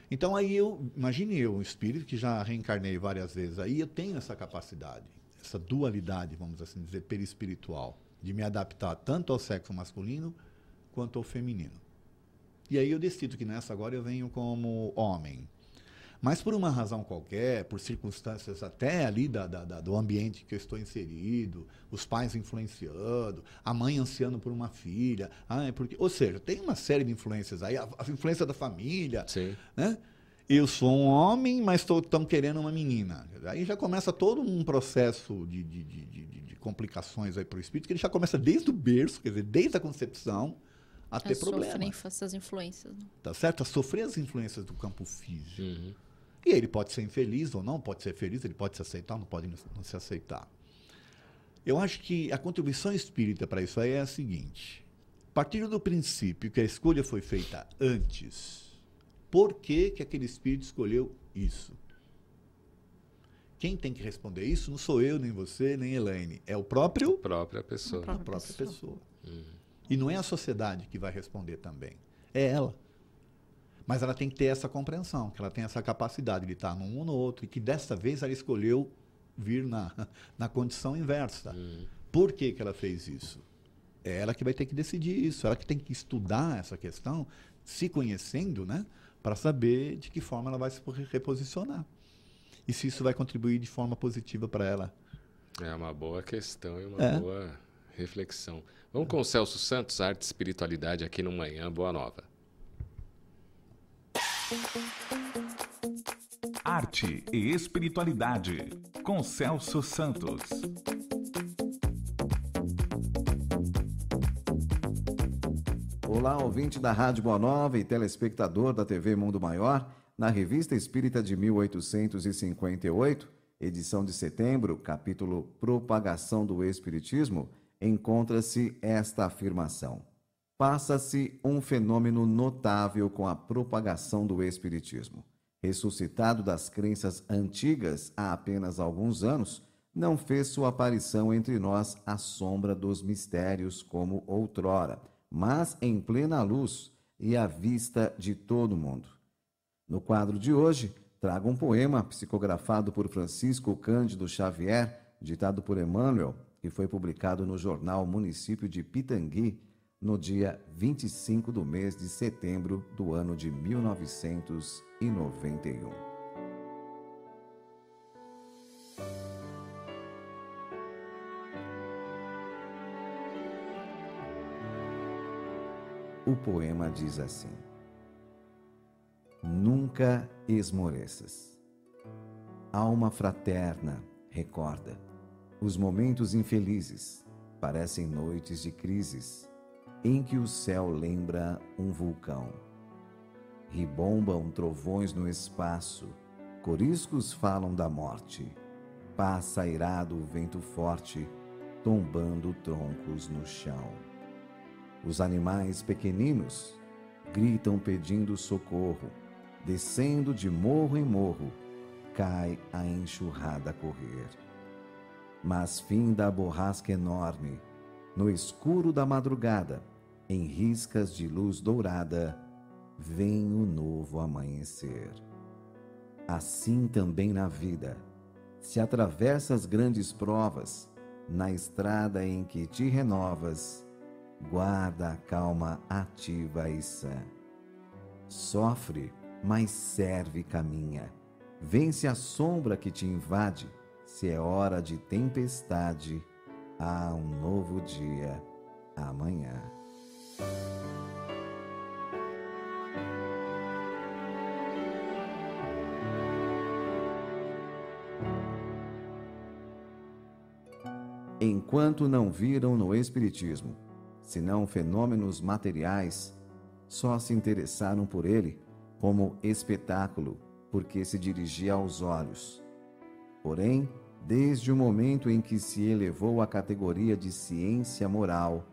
[SPEAKER 4] Então, aí imagine eu, um espírito que já reencarnei várias vezes, aí eu tenho essa capacidade, essa dualidade, vamos assim dizer, perispiritual, de me adaptar tanto ao sexo masculino quanto ao feminino. E aí eu decido que nessa agora eu venho como homem. Mas por uma razão qualquer, por circunstâncias até ali do ambiente que eu estou inserido, os pais influenciando, a mãe ansiando por uma filha, ou seja, tem uma série de influências aí, a influência da família, né? Eu sou um homem, mas estão querendo uma menina. Aí já começa todo um processo de complicações aí para o espírito, que ele já começa desde o berço, quer dizer, desde a concepção, a ter problemas.
[SPEAKER 3] Sofrer essas influências.
[SPEAKER 4] Tá certo? A sofrer as influências do campo físico. E ele pode ser infeliz ou não, pode ser feliz, ele pode se aceitar ou não pode não se aceitar. Eu acho que a contribuição espírita para isso aí é a seguinte: a partir do princípio que a escolha foi feita antes, por que aquele espírito escolheu isso? Quem tem que responder isso não sou eu, nem você, nem Elaine. É a própria
[SPEAKER 2] pessoa.
[SPEAKER 4] A própria pessoa. E não é a sociedade que vai responder também. É ela. Mas ela tem que ter essa compreensão, que ela tem essa capacidade de estar num ou no outro, e que desta vez ela escolheu vir na condição inversa. Por que ela fez isso? É ela que vai ter que decidir isso, ela que tem que estudar essa questão, se conhecendo, né, para saber de que forma ela vai se reposicionar. E se isso vai contribuir de forma positiva para ela.
[SPEAKER 2] É uma boa questão e uma boa reflexão. Vamos com o Celso Santos, Arte e Espiritualidade, aqui no Manhã Boa Nova.
[SPEAKER 5] Arte e Espiritualidade, com Celso Santos.
[SPEAKER 1] Olá, ouvinte da Rádio Boa Nova e telespectador da TV Mundo Maior. Na Revista Espírita de 1858, edição de setembro, capítulo Propagação do Espiritismo, encontra-se esta afirmação: passa-se um fenômeno notável com a propagação do Espiritismo. Ressuscitado das crenças antigas há apenas alguns anos, não fez sua aparição entre nós à sombra dos mistérios como outrora, mas em plena luz e à vista de todo mundo. No quadro de hoje, trago um poema psicografado por Francisco Cândido Xavier, ditado por Emmanuel, que foi publicado no jornal Município de Pitangui, no dia 25 do mês de setembro do ano de 1991. O poema diz assim: nunca esmoreças. Alma fraterna, recorda. Os momentos infelizes parecem noites de crises, em que o céu lembra um vulcão. Ribombam trovões no espaço, coriscos falam da morte. Passa airado o vento forte, tombando troncos no chão. Os animais pequeninos gritam pedindo socorro. Descendo de morro em morro, cai a enxurrada a correr. Mas finda a borrasca enorme, no escuro da madrugada, em riscas de luz dourada, vem o novo amanhecer. Assim também na vida. Se atravessas grandes provas, na estrada em que te renovas, guarda a calma ativa e sã. Sofre, mas serve e caminha. Vence a sombra que te invade. Se é hora de tempestade, há um novo dia amanhã. Enquanto não viram no Espiritismo, senão fenômenos materiais, só se interessaram por ele como espetáculo, porque se dirigia aos olhos. Porém, desde o momento em que se elevou à categoria de ciência moral,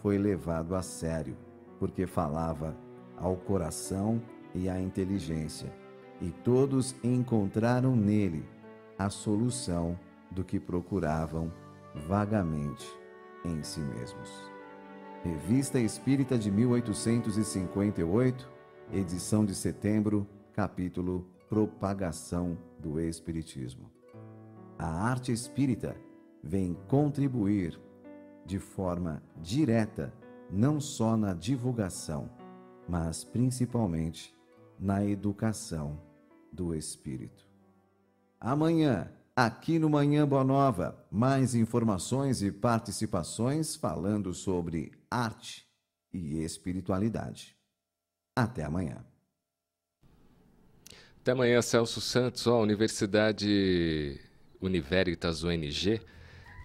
[SPEAKER 1] foi levado a sério, porque falava ao coração e à inteligência, e todos encontraram nele a solução do que procuravam vagamente em si mesmos. Revista Espírita de 1858, edição de setembro, capítulo Propagação do Espiritismo. A arte espírita vem contribuir de forma direta não só na divulgação, mas principalmente na educação do espírito. Amanhã, aqui no Manhã Boa Nova, mais informações e participações falando sobre arte e espiritualidade. Até amanhã.
[SPEAKER 2] Até amanhã, Celso Santos. A Universidade Univeritas UNG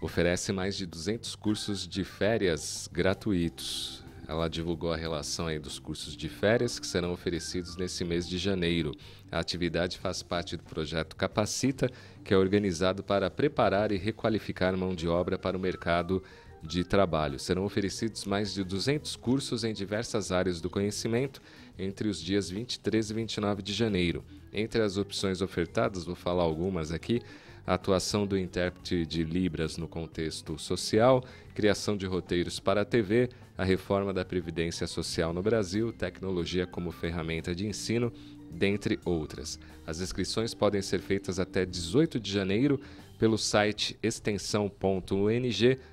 [SPEAKER 2] oferece mais de 200 cursos de férias gratuitos. Ela divulgou a relação aí dos cursos de férias que serão oferecidos nesse mês de janeiro. A atividade faz parte do projeto Capacita, que é organizado para preparar e requalificar mão de obra para o mercado de trabalho. Serão oferecidos mais de 200 cursos em diversas áreas do conhecimento entre os dias 23 e 29 de janeiro. Entre as opções ofertadas, vou falar algumas aqui: a atuação do intérprete de Libras no contexto social, criação de roteiros para a TV, a reforma da Previdência Social no Brasil, tecnologia como ferramenta de ensino, dentre outras. As inscrições podem ser feitas até 18 de janeiro pelo site extensão.ung.br.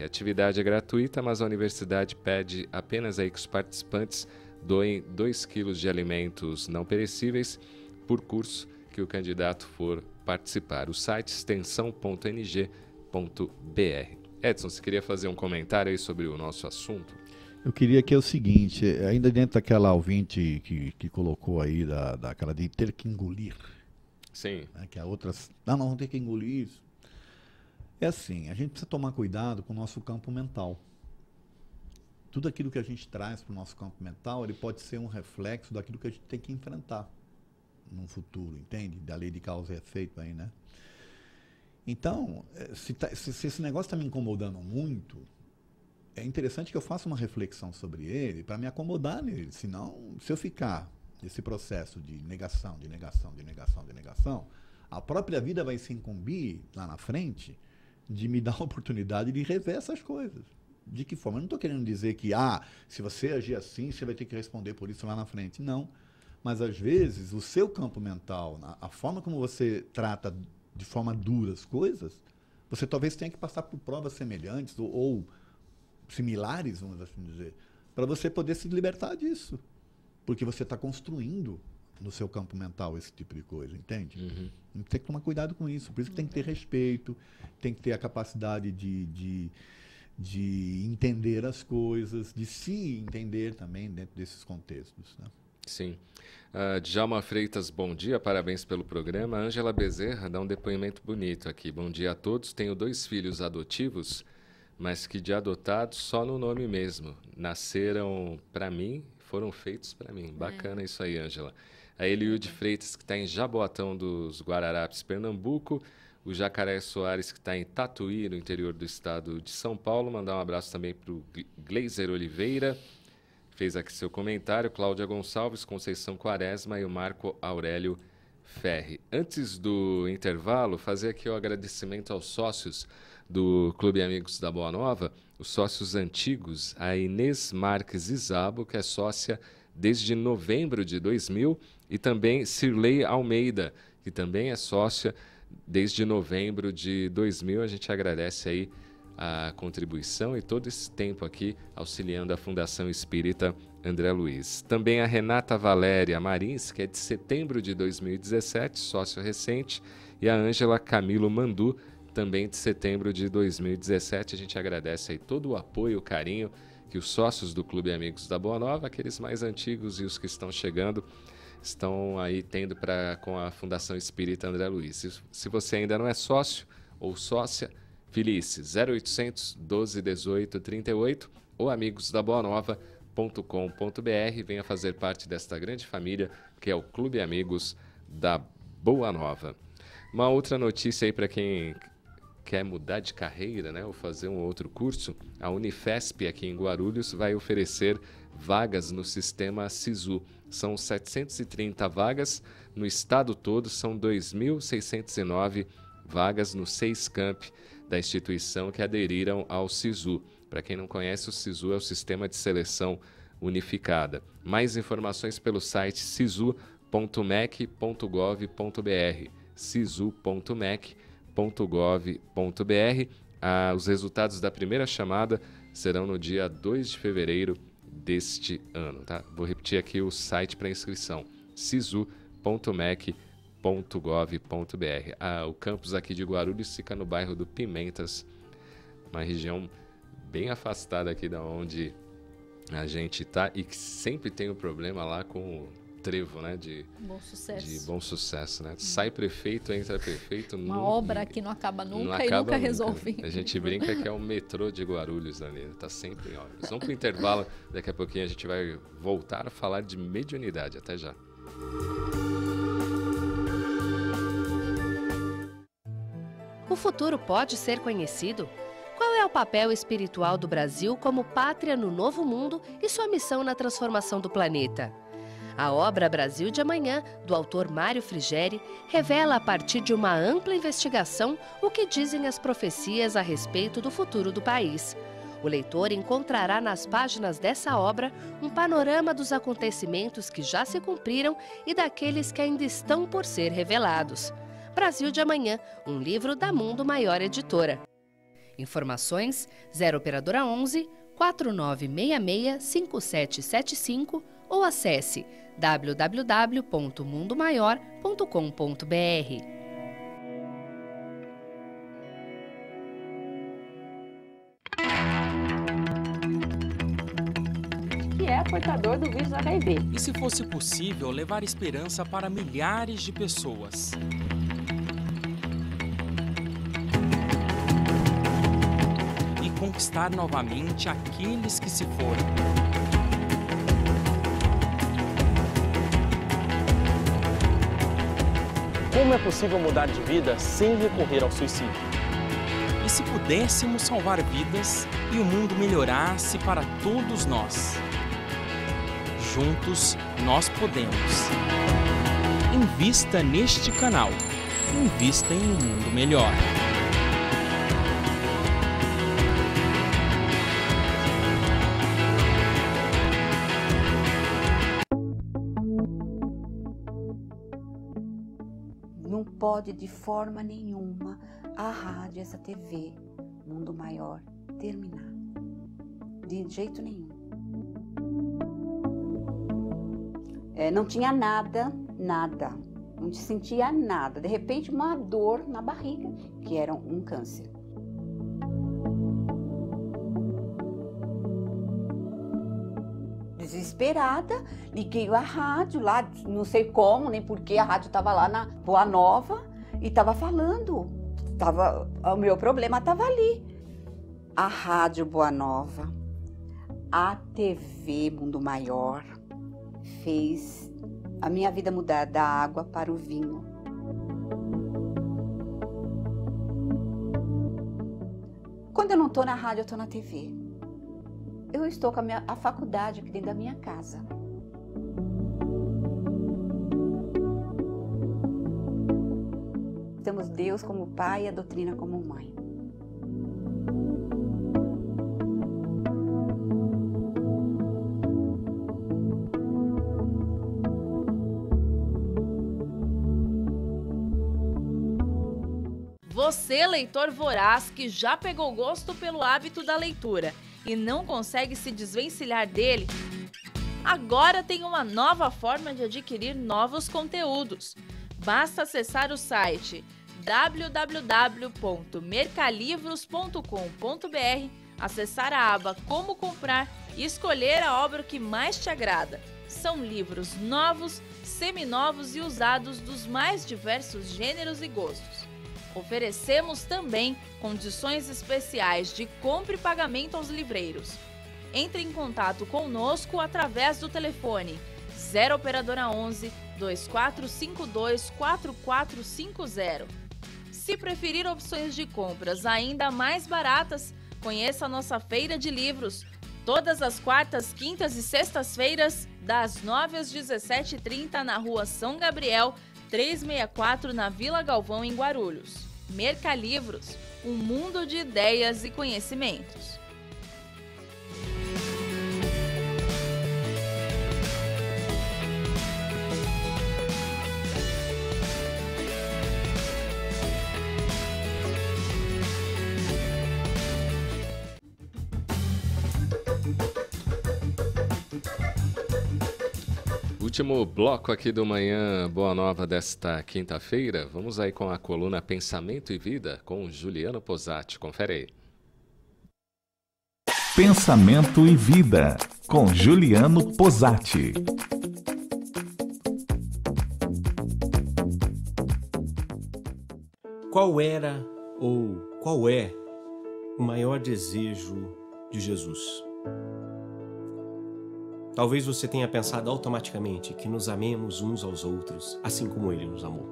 [SPEAKER 2] A atividade é gratuita, mas a universidade pede apenas aí que os participantes doem 2 quilos de alimentos não perecíveis por curso que o candidato for participar. O site extensão.ng.br. Edson, você queria fazer um comentário aí sobre o nosso assunto?
[SPEAKER 4] Eu queria que é o seguinte, ainda dentro daquela ouvinte que colocou aí, daquela de ter que engolir.
[SPEAKER 2] Sim.
[SPEAKER 4] Né, que a outras, não tem que engolir isso. É assim, a gente precisa tomar cuidado com o nosso campo mental. Tudo aquilo que a gente traz para o nosso campo mental, ele pode ser um reflexo daquilo que a gente tem que enfrentar no futuro, entende? Da lei de causa e efeito aí, né? Então, se esse negócio está me incomodando muito, é interessante que eu faça uma reflexão sobre ele para me acomodar nele. Senão, se eu ficar nesse processo de negação, a própria vida vai se incumbir lá na frente de me dar a oportunidade de rever essas coisas. De que forma? Eu não estou querendo dizer que, se você agir assim, você vai ter que responder por isso lá na frente. Não. Mas, às vezes, o seu campo mental, a forma como você trata de forma dura as coisas, você talvez tenha que passar por provas semelhantes ou similares, vamos assim dizer, para você poder se libertar disso. Porque você está construindo no seu campo mental esse tipo de coisa, entende? Uhum. Tem que tomar cuidado com isso. Por isso que tem que ter respeito, tem que ter a capacidade de entender as coisas, de se entender também dentro desses contextos, né?
[SPEAKER 2] Sim. Djalma Freitas, bom dia, parabéns pelo programa. Ângela Bezerra dá um depoimento bonito aqui. Bom dia a todos. Tenho 2 filhos adotivos, mas que de adotados só no nome mesmo. Nasceram para mim, foram feitos para mim. Bacana isso aí, Ângela. A Eliude Freitas, que está em Jaboatão dos Guararapes, Pernambuco. O Jacaré Soares, que está em Tatuí, no interior do estado de São Paulo. Mandar um abraço também para o Gleiser Oliveira. Fez aqui seu comentário, Cláudia Gonçalves, Conceição Quaresma e o Marco Aurélio Ferri. Antes do intervalo, fazer aqui o agradecimento aos sócios do Clube Amigos da Boa Nova, os sócios antigos, a Inês Marques Izabo, que é sócia desde novembro de 2000, E também Cirlei Almeida, que também é sócia desde novembro de 2000. A gente agradece aí a contribuição e todo esse tempo aqui auxiliando a Fundação Espírita André Luiz. Também a Renata Valéria Marins, que é de setembro de 2017, sócio recente, e a Ângela Camilo Mandu, também de setembro de 2017. A gente agradece aí todo o apoio, o carinho que os sócios do Clube Amigos da Boa Nova, aqueles mais antigos e os que estão chegando, estão aí tendo com a Fundação Espírita André Luiz. Se você ainda não é sócio ou sócia, filice 0800 12 18 38 ou amigosdaboanova.com.br. Venha fazer parte desta grande família que é o Clube Amigos da Boa Nova. Uma outra notícia aí para quem quer mudar de carreira, né, ou fazer um outro curso, a Unifesp aqui em Guarulhos vai oferecer vagas no sistema SISU. São 730 vagas no estado todo, são 2.609 vagas nos 6 campi da instituição que aderiram ao SISU. Para quem não conhece, o SISU é o Sistema de Seleção Unificada. Mais informações pelo site sisu.mec.gov.br, sisu.mec.gov.br. Os resultados da primeira chamada serão no dia 2 de fevereiro deste ano. Tá? Vou repetir aqui o site para inscrição, sisu.mec.gov.br. O campus aqui de Guarulhos fica no bairro do Pimentas, uma região bem afastada aqui da onde a gente está e que sempre tem um problema lá com o trevo, né, de bom sucesso, né? Sai prefeito, entra prefeito.
[SPEAKER 3] Uma obra que não acaba nunca
[SPEAKER 2] não
[SPEAKER 3] e
[SPEAKER 2] acaba
[SPEAKER 3] nunca resolve.
[SPEAKER 2] A gente brinca que é o metrô de Guarulhos ali, tá sempre em obras. Vamos para o intervalo, daqui a pouquinho a gente vai voltar a falar de mediunidade. Até já.
[SPEAKER 7] O futuro pode ser conhecido? Qual é o papel espiritual do Brasil como pátria no novo mundo e sua missão na transformação do planeta? A obra Brasil de Amanhã, do autor Mário Frigeri, revela a partir de uma ampla investigação o que dizem as profecias a respeito do futuro do país. O leitor encontrará nas páginas dessa obra um panorama dos acontecimentos que já se cumpriram e daqueles que ainda estão por ser revelados. Brasil de Amanhã, um livro da Mundo Maior Editora. Informações 0 operadora 11 4966 5775 ou acesse www.mundomaior.com.br.
[SPEAKER 16] Que é portador do vírus HIV.
[SPEAKER 10] E se fosse possível levar esperança para milhares de pessoas? E conquistar novamente aqueles que se foram.
[SPEAKER 17] Como é possível mudar de vida sem recorrer ao suicídio?
[SPEAKER 10] E se pudéssemos salvar vidas e o mundo melhorasse para todos nós? Juntos nós podemos. Invista neste canal. Invista em um mundo melhor.
[SPEAKER 16] Não pode de forma nenhuma a rádio, essa TV, Mundo Maior, terminar. De jeito nenhum. Não tinha nada. Não sentia nada. De repente, uma dor na barriga, que era um câncer. Desesperada, liguei a rádio lá, não sei como, nem porquê, a rádio estava lá na Boa Nova e estava falando. O meu problema estava ali. A Rádio Boa Nova, a TV Mundo Maior, fez a minha vida mudar da água para o vinho. Quando eu não estou na rádio, eu estou na TV. Eu estou com a faculdade aqui dentro da minha casa. Temos Deus como pai e a doutrina como mãe.
[SPEAKER 18] Você, leitor voraz, que já pegou gosto pelo hábito da leitura e não consegue se desvencilhar dele, agora tem uma nova forma de adquirir novos conteúdos. Basta acessar o site www.mercalivros.com.br, acessar a aba Como Comprar e escolher a obra que mais te agrada. São livros novos, seminovos e usados dos mais diversos gêneros e gostos. Oferecemos também condições especiais de compra e pagamento aos livreiros. Entre em contato conosco através do telefone 0 operadora 11 2452 4450. Se preferir opções de compras ainda mais baratas, conheça a nossa feira de livros, todas as quartas, quintas e sextas-feiras, das 9 às 17h30 na Rua São Gabriel, 364 na Vila Galvão, em Guarulhos. Mercalivros, um mundo de ideias e conhecimentos.
[SPEAKER 2] Último bloco aqui do Manhã Boa Nova desta quinta-feira. Vamos aí com a coluna Pensamento e Vida com Juliano Posati. Confere aí.
[SPEAKER 5] Pensamento e Vida com Juliano Posati.
[SPEAKER 19] Qual era ou qual é o maior desejo de Jesus? Talvez você tenha pensado automaticamente que nos amemos uns aos outros, assim como Ele nos amou.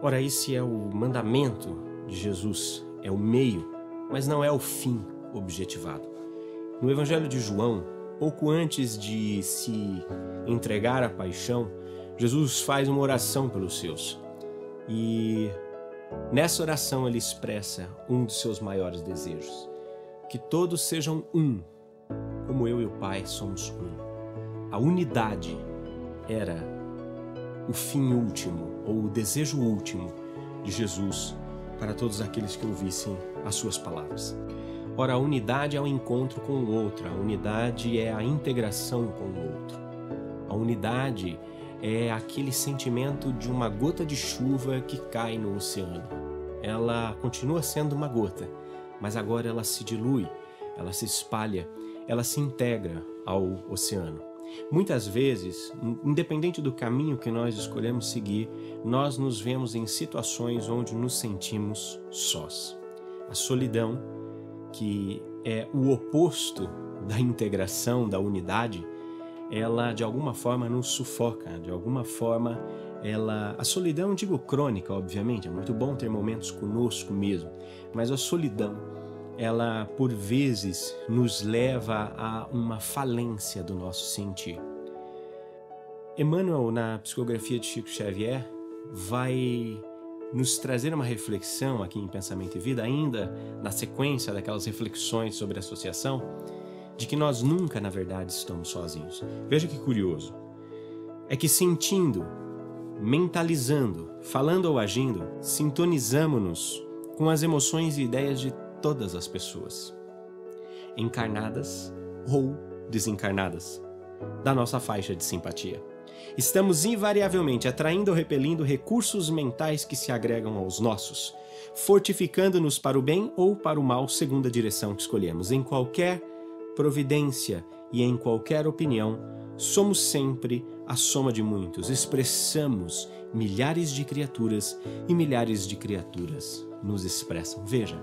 [SPEAKER 19] Ora, esse é o mandamento de Jesus, é o meio, mas não é o fim objetivado. No Evangelho de João, pouco antes de se entregar à paixão, Jesus faz uma oração pelos seus. E nessa oração ele expressa um dos seus maiores desejos: que todos sejam um, como eu e o Pai somos um. A unidade era o fim último, ou o desejo último de Jesus para todos aqueles que ouvissem as suas palavras. Ora, a unidade é o encontro com o outro, a unidade é a integração com o outro. A unidade é aquele sentimento de uma gota de chuva que cai no oceano. Ela continua sendo uma gota, mas agora ela se dilui, ela se espalha, ela se integra ao oceano. Muitas vezes, independente do caminho que nós escolhemos seguir, nós nos vemos em situações onde nos sentimos sós. A solidão, que é o oposto da integração, da unidade, ela de alguma forma nos sufoca, de alguma forma a solidão, digo crônica, obviamente, é muito bom ter momentos conosco mesmo, mas a solidão, ela por vezes nos leva a uma falência do nosso sentir. Emmanuel, na psicografia de Chico Xavier, vai nos trazer uma reflexão aqui em Pensamento e Vida, ainda na sequência daquelas reflexões sobre associação, de que nós nunca, na verdade, estamos sozinhos. Veja que curioso. É que sentindo, mentalizando, falando ou agindo, sintonizamos-nos com as emoções e ideias de todas as pessoas, encarnadas ou desencarnadas, da nossa faixa de simpatia. Estamos invariavelmente atraindo ou repelindo recursos mentais que se agregam aos nossos, fortificando-nos para o bem ou para o mal, segundo a direção que escolhemos. Em qualquer providência e em qualquer opinião, somos sempre a soma de muitos. Expressamos milhares de criaturas e milhares de criaturas nos expressam. Veja,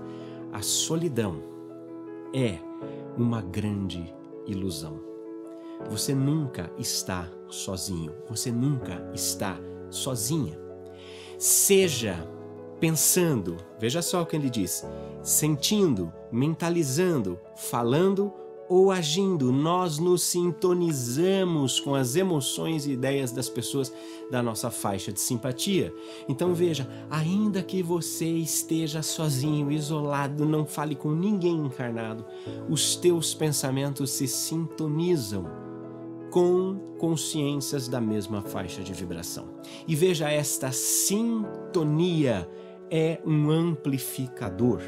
[SPEAKER 19] a solidão é uma grande ilusão. Você nunca está sozinho, você nunca está sozinha. Seja pensando, veja só o que ele diz, sentindo, mentalizando, falando ou agindo, nós nos sintonizamos com as emoções e ideias das pessoas da nossa faixa de simpatia. Então veja, ainda que você esteja sozinho, isolado, não fale com ninguém encarnado, os teus pensamentos se sintonizam com consciências da mesma faixa de vibração. E veja, esta sintonia é um amplificador.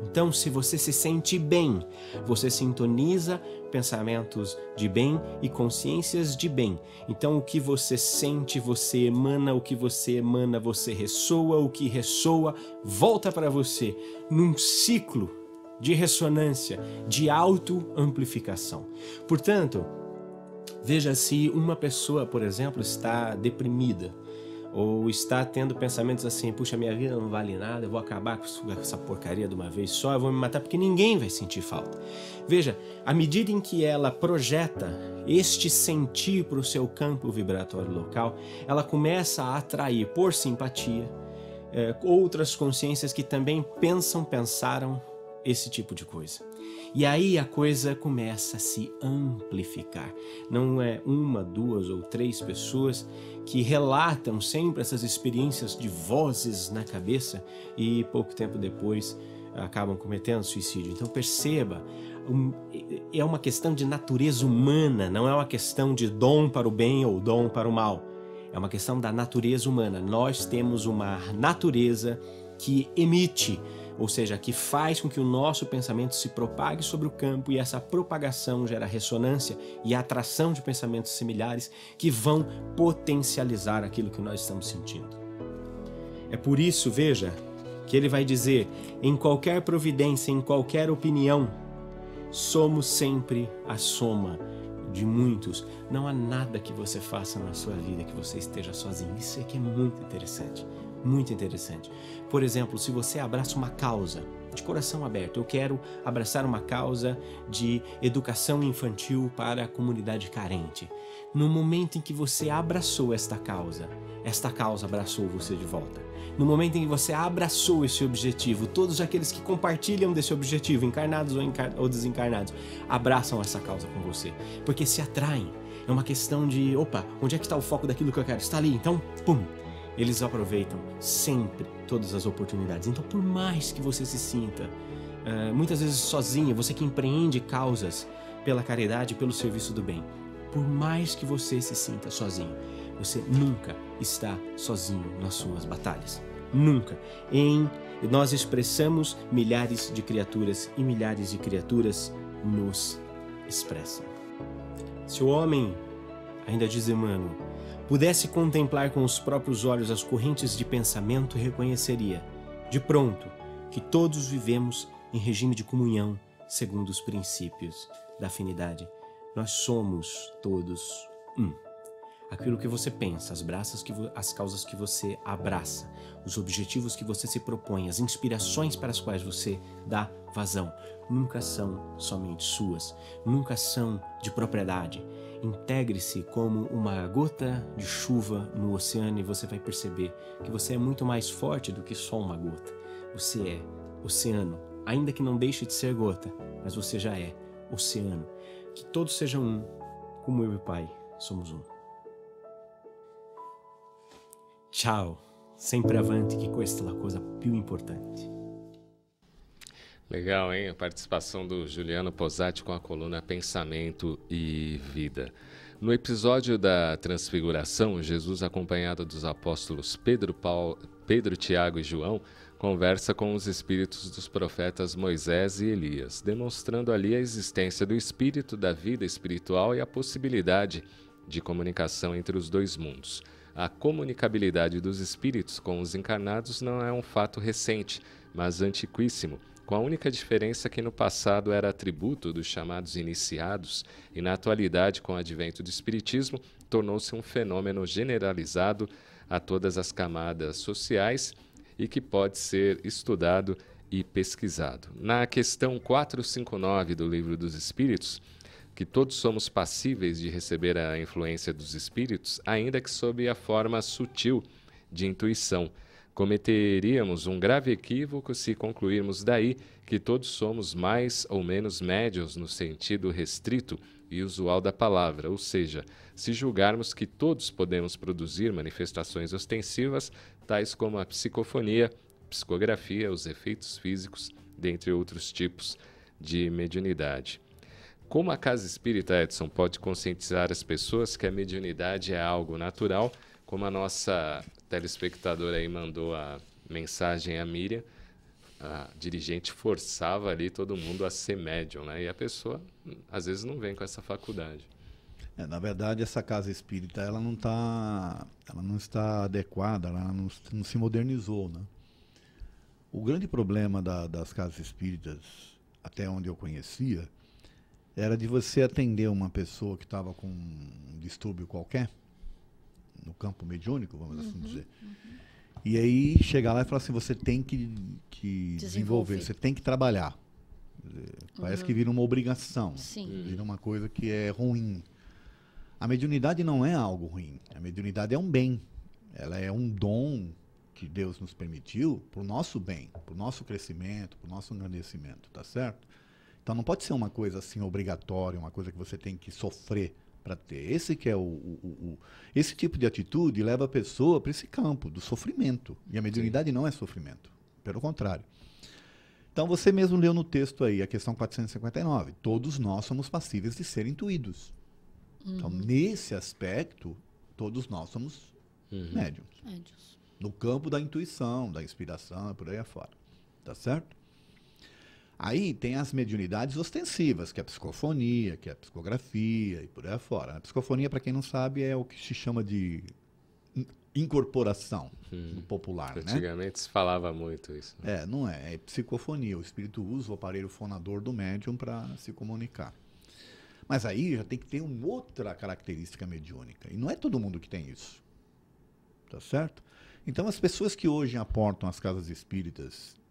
[SPEAKER 19] Então, se você se sente bem, você sintoniza pensamentos de bem e consciências de bem. Então, o que você sente, você emana, o que você emana, você ressoa, o que ressoa, volta para você num ciclo de ressonância, de auto-amplificação. Portanto, veja, se uma pessoa, por exemplo, está deprimida, ou está tendo pensamentos assim, puxa, minha vida não vale nada, eu vou acabar com essa porcaria de uma vez só, eu vou me matar porque ninguém vai sentir falta. Veja, à medida em que ela projeta este sentir para o seu campo vibratório local, ela começa a atrair por simpatia outras consciências que também pensaram esse tipo de coisa. E aí a coisa começa a se amplificar. Não é uma, duas ou três pessoas que relatam sempre essas experiências de vozes na cabeça e pouco tempo depois acabam cometendo suicídio. Então perceba, é uma questão de natureza humana, não é uma questão de dom para o bem ou dom para o mal. É uma questão da natureza humana. Nós temos uma natureza que emite, ou seja, que faz com que o nosso pensamento se propague sobre o campo, e essa propagação gera ressonância e atração de pensamentos similares que vão potencializar aquilo que nós estamos sentindo. É por isso, veja, que ele vai dizer, em qualquer providência, em qualquer opinião, somos sempre a soma de muitos. Não há nada que você faça na sua vida que você esteja sozinho. Isso aqui é muito interessante. Muito interessante. Por exemplo, se você abraça uma causa de coração aberto, eu quero abraçar uma causa de educação infantil para a comunidade carente. No momento em que você abraçou esta causa abraçou você de volta. No momento em que você abraçou esse objetivo, todos aqueles que compartilham desse objetivo, encarnados ou desencarnados, abraçam essa causa com você, porque se atraem. É uma questão de, opa, onde é que está o foco daquilo que eu quero? Está ali, então, pum! Eles aproveitam sempre todas as oportunidades. Então, por mais que você se sinta muitas vezes sozinha, você que empreende causas pela caridade e pelo serviço do bem, por mais que você se sinta sozinho, você nunca está sozinho nas suas batalhas. Nunca. Nós expressamos milhares de criaturas e milhares de criaturas nos expressam. Se o homem, ainda diz Emmanuel, pudesse contemplar com os próprios olhos as correntes de pensamento, reconheceria, de pronto, que todos vivemos em regime de comunhão segundo os princípios da afinidade. Nós somos todos um. Aquilo que você pensa, as causas que você abraça, os objetivos que você se propõe, as inspirações para as quais você dá vazão, nunca são somente suas, nunca são de propriedade. Integre-se como uma gota de chuva no oceano e você vai perceber que você é muito mais forte do que só uma gota. Você é oceano, ainda que não deixe de ser gota, mas você já é oceano. Que todos sejam um, como eu e o Pai somos um. Tchau, sempre avante, que questa é a coisa più importante.
[SPEAKER 2] Legal, hein? A participação do Juliano Posati com a coluna Pensamento e Vida. No episódio da Transfiguração, Jesus, acompanhado dos apóstolos Pedro, Tiago e João, conversa com os espíritos dos profetas Moisés e Elias, demonstrando ali a existência do espírito, da vida espiritual e a possibilidade de comunicação entre os dois mundos. A comunicabilidade dos espíritos com os encarnados não é um fato recente, mas antiquíssimo, com a única diferença que no passado era atributo dos chamados iniciados e na atualidade, com o advento do espiritismo, tornou-se um fenômeno generalizado a todas as camadas sociais e que pode ser estudado e pesquisado. Na questão 459 do Livro dos Espíritos, que todos somos passíveis de receber a influência dos espíritos, ainda que sob a forma sutil de intuição. Cometeríamos um grave equívoco se concluirmos daí que todos somos mais ou menos médiuns no sentido restrito e usual da palavra, ou seja, se julgarmos que todos podemos produzir manifestações ostensivas, tais como a psicofonia, psicografia, os efeitos físicos, dentre outros tipos de mediunidade. Como a Casa Espírita, Edson, pode conscientizar as pessoas que a mediunidade é algo natural, como a nossa telespectadora aí mandou a mensagem à Miriam, a dirigente forçava ali todo mundo a ser médium, né? E a pessoa, às vezes, não vem com essa faculdade.
[SPEAKER 4] Na verdade, essa casa espírita, ela não está adequada, ela não se modernizou, né? O grande problema das casas espíritas, até onde eu conhecia, era de você atender uma pessoa que estava com um distúrbio qualquer, no campo mediúnico, vamos assim dizer. E aí chegar lá e falar assim, você tem que desenvolver, você tem que trabalhar. Parece que vira uma obrigação, vira uma coisa que é ruim. A mediunidade não é algo ruim, a mediunidade é um bem, ela é um dom que Deus nos permitiu para o nosso bem, para o nosso crescimento, para o nosso engrandecimento, tá certo? Então não pode ser uma coisa assim obrigatória, uma coisa que você tem que sofrer para ter. Esse que é esse tipo de atitude leva a pessoa para esse campo do sofrimento. E a mediunidade não é sofrimento, pelo contrário. Então você mesmo leu no texto aí a questão 459. Todos nós somos passíveis de ser intuídos. Então nesse aspecto, todos nós somos médiums. No campo da intuição, da inspiração e por aí afora. Tá certo? Aí tem as mediunidades ostensivas, que é a psicofonia, que é a psicografia e por aí afora. A psicofonia, para quem não sabe, é o que se chama de incorporação do popular, né?
[SPEAKER 2] Antigamente se falava muito isso.
[SPEAKER 4] Não é. É psicofonia. O espírito usa o aparelho fonador do médium para se comunicar. Mas aí já tem que ter uma outra característica mediúnica. E não é todo mundo que tem isso. Tá certo? Então, as pessoas que hoje aportam as casas espíritas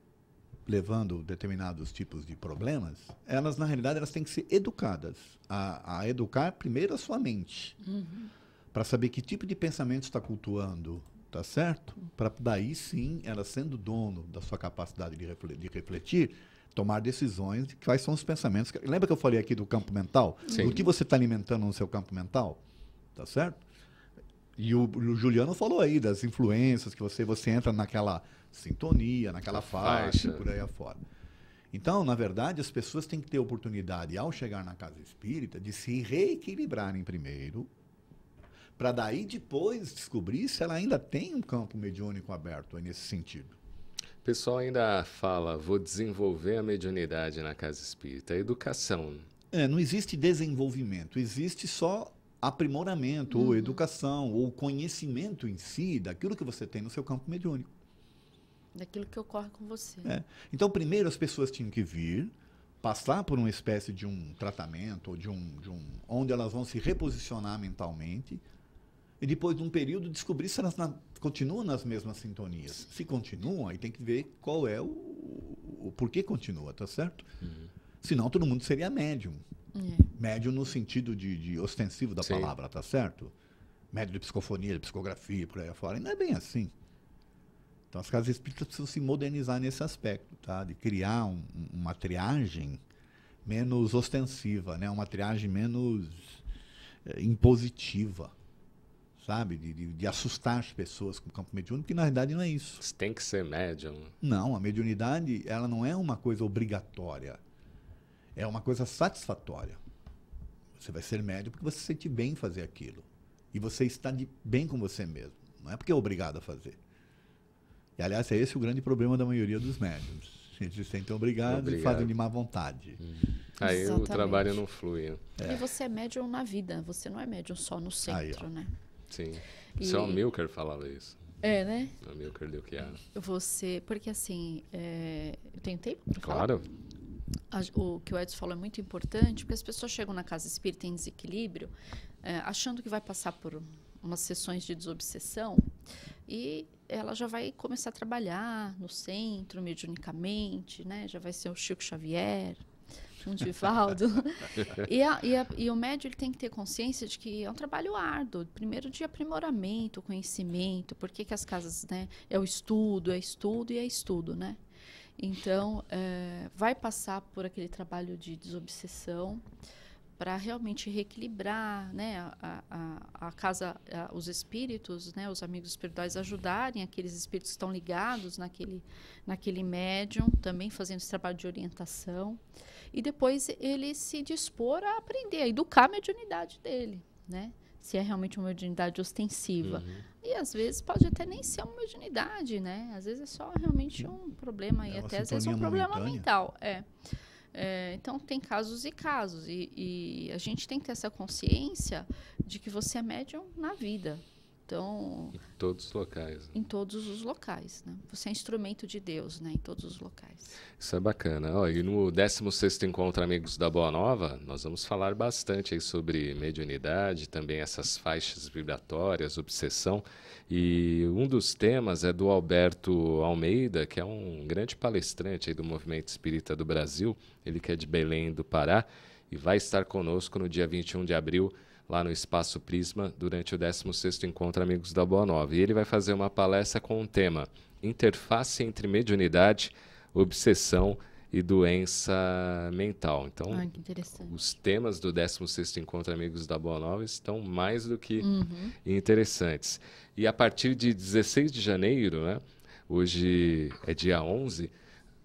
[SPEAKER 4] levando determinados tipos de problemas, elas, na realidade, elas têm que ser educadas. A educar primeiro a sua mente. Para saber que tipo de pensamento está cultuando, tá certo? Para daí, sim, ela sendo dono da sua capacidade de refletir, tomar decisões de quais são os pensamentos. Lembra que eu falei aqui do campo mental?
[SPEAKER 2] Sim.
[SPEAKER 4] O que você está alimentando no seu campo mental? Tá certo? E o Juliano falou aí das influências, que você entra naquela sintonia, naquela faixa, por aí afora. Então, na verdade, as pessoas têm que ter oportunidade, ao chegar na casa espírita, de se reequilibrarem primeiro, para daí depois descobrir se ela ainda tem um campo mediúnico aberto aí nesse sentido.
[SPEAKER 2] O pessoal ainda fala, vou desenvolver a mediunidade na casa espírita. A educação.
[SPEAKER 4] Não existe desenvolvimento, existe só aprimoramento, ou educação, ou conhecimento em si daquilo que você tem no seu campo mediúnico.
[SPEAKER 3] Daquilo que ocorre com você.
[SPEAKER 4] Então, primeiro as pessoas tinham que vir, passar por uma espécie de um tratamento, ou onde elas vão se reposicionar mentalmente, e depois de um período descobrir se elas continuam nas mesmas sintonias. Se continuam, aí tem que ver qual é o porquê continua, tá certo? Senão todo mundo seria médium. Médium no sentido de ostensivo da palavra, tá certo? Médium de psicofonia, de psicografia, por aí afora. E não é bem assim. Então as casas espíritas precisam se modernizar nesse aspecto, tá? De criar uma triagem menos ostensiva, né? Uma triagem menos impositiva, sabe? De assustar as pessoas com o campo mediúnico, que na verdade não é isso.
[SPEAKER 2] Você tem que ser médium.
[SPEAKER 4] Não, a mediunidade ela não é uma coisa obrigatória. É uma coisa satisfatória. Você vai ser médium porque você se sente bem em fazer aquilo. E você está bem com você mesmo. Não é porque é obrigado a fazer. E, aliás, é esse o grande problema da maioria dos médiums. Eles se sentem obrigados e fazem de má vontade.
[SPEAKER 2] Aí
[SPEAKER 3] Exatamente.
[SPEAKER 2] o trabalho não flui.
[SPEAKER 3] E você é médium na vida. Você não é médium só no centro, né?
[SPEAKER 2] Sim. Só o Milker falava isso.
[SPEAKER 3] Né?
[SPEAKER 2] O Milker deu que era.
[SPEAKER 3] Porque assim, eu tenho tempo para falar?
[SPEAKER 2] Claro.
[SPEAKER 3] O que o Edson falou é muito importante, porque as pessoas chegam na casa espírita em desequilíbrio, achando que vai passar por umas sessões de desobsessão, e ela já vai começar a trabalhar no centro, mediunicamente, né? Já vai ser o Chico Xavier, um Divaldo. e o médium ele tem que ter consciência de que é um trabalho árduo, primeiro de aprimoramento, conhecimento, porque que as casas, né? É estudo e é estudo, né? Então, vai passar por aquele trabalho de desobsessão para realmente reequilibrar, né, a casa, os espíritos, né, os amigos espirituais ajudarem aqueles espíritos que estão ligados naquele médium, também fazendo esse trabalho de orientação. E depois ele se dispor a aprender, a educar a mediunidade dele, né? se é realmente uma mediunidade ostensiva. E às vezes pode até nem ser uma mediunidade, né? Às vezes é só realmente um problema, e até às vezes um problema mental. Então tem casos e casos, e a gente tem que ter essa consciência de que você é médium na vida. Então,
[SPEAKER 2] em todos os locais.
[SPEAKER 3] Em todos os locais, né? Você é instrumento de Deus, né? Em todos os locais.
[SPEAKER 2] Isso é bacana. E no 16º Encontro Amigos da Boa Nova, nós vamos falar bastante aí sobre mediunidade, também essas faixas vibratórias, obsessão. E um dos temas é do Alberto Almeida, que é um grande palestrante aí do Movimento Espírita do Brasil. Ele que é de Belém do Pará e vai estar conosco no dia 21 de abril, lá no Espaço Prisma, durante o 16º Encontro Amigos da Boa Nova. E ele vai fazer uma palestra com o tema Interface entre Mediunidade, Obsessão e Doença Mental. Então,
[SPEAKER 3] que interessante.
[SPEAKER 2] Os temas do 16º Encontro Amigos da Boa Nova estão mais do que interessantes. E a partir de 16 de janeiro, né, hoje é dia 11,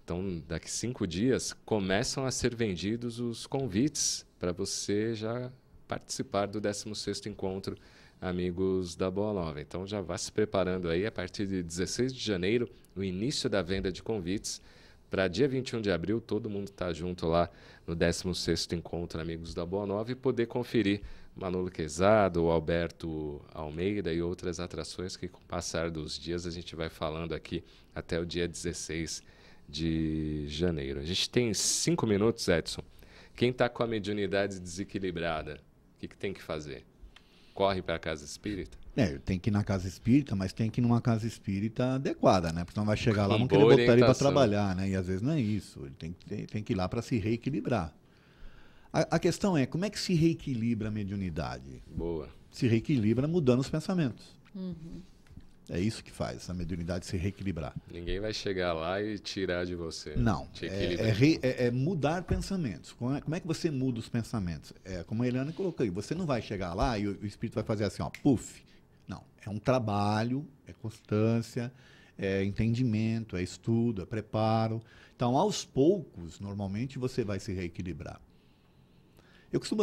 [SPEAKER 2] então daqui 5 dias, começam a ser vendidos os convites para você já participar do 16º Encontro Amigos da Boa Nova. Então já vá se preparando aí, a partir de 16 de janeiro, o início da venda de convites. Para dia 21 de abril, todo mundo está junto lá no 16º Encontro Amigos da Boa Nova e poder conferir Manolo Quezado, o Alberto Almeida e outras atrações que, com o passar dos dias, a gente vai falando aqui até o dia 16 de janeiro. A gente tem 5 minutos, Edson. Quem está com a mediunidade desequilibrada, o que tem que fazer? Corre para a casa espírita?
[SPEAKER 4] Tem que ir na casa espírita, mas tem que ir numa casa espírita adequada, né? Porque não vai chegar lá, vão querer botar ele para trabalhar, né? E às vezes não é isso. Ele tem que ir lá para se reequilibrar. A questão é, como é que se reequilibra a mediunidade?
[SPEAKER 2] Boa.
[SPEAKER 4] Se reequilibra mudando os pensamentos. É isso que faz essa mediunidade se reequilibrar.
[SPEAKER 2] Ninguém vai chegar lá e tirar de você.
[SPEAKER 4] Não, é mudar pensamentos. Como é que você muda os pensamentos? Como a Eliane colocou aí, você não vai chegar lá e o espírito vai fazer assim, ó, puf. Não, é um trabalho, é constância, é entendimento, é estudo, é preparo. Então, aos poucos, normalmente, você vai se reequilibrar. Eu costumo,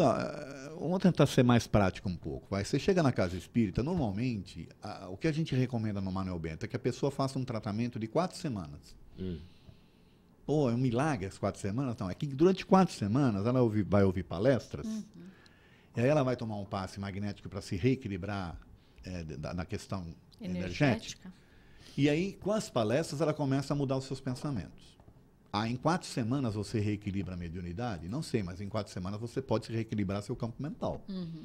[SPEAKER 4] vamos tentar ser mais prático um pouco. Você chega na casa espírita, normalmente, o que a gente recomenda no Manuel Bento é que a pessoa faça um tratamento de 4 semanas. Pô, é um milagre as 4 semanas? Não, é que durante 4 semanas ela vai ouvir palestras, e aí ela vai tomar um passe magnético para se reequilibrar na questão energética. E aí, com as palestras, ela começa a mudar os seus pensamentos. Em 4 semanas você reequilibra a mediunidade? Não sei, mas em 4 semanas você pode se reequilibrar seu campo mental.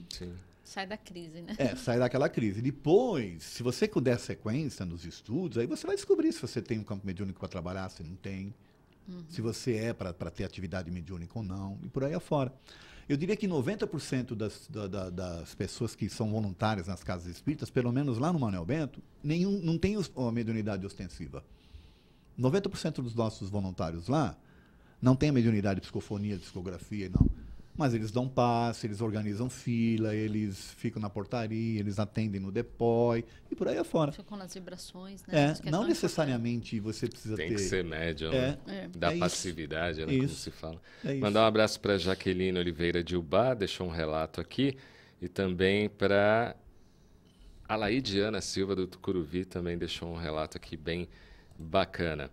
[SPEAKER 2] Sim.
[SPEAKER 3] Sai da crise, né?
[SPEAKER 4] Sai daquela crise. Depois, se você der sequência nos estudos, aí você vai descobrir se você tem um campo mediúnico para trabalhar, se não tem. Se você é para ter atividade mediúnica ou não, e por aí afora. Eu diria que 90% das pessoas que são voluntárias nas casas espíritas, pelo menos lá no Manuel Bento, não tem a mediunidade ostensiva. 90% dos nossos voluntários lá não tem a mediunidade de psicofonia, de psicografia, não. Mas eles dão passe, eles organizam fila, eles ficam na portaria, eles atendem no depói e por aí afora.
[SPEAKER 3] Ficam nas vibrações, né?
[SPEAKER 4] Não necessariamente você precisa ter...
[SPEAKER 2] Tem que ser médium, né? Da passividade, né?
[SPEAKER 4] Isso.
[SPEAKER 2] Como se fala. Mandar um abraço para Jaqueline Oliveira de Ubá, deixou um relato aqui, e também para a Laidiana Silva do Tucuruvi, também deixou um relato aqui bem bacana.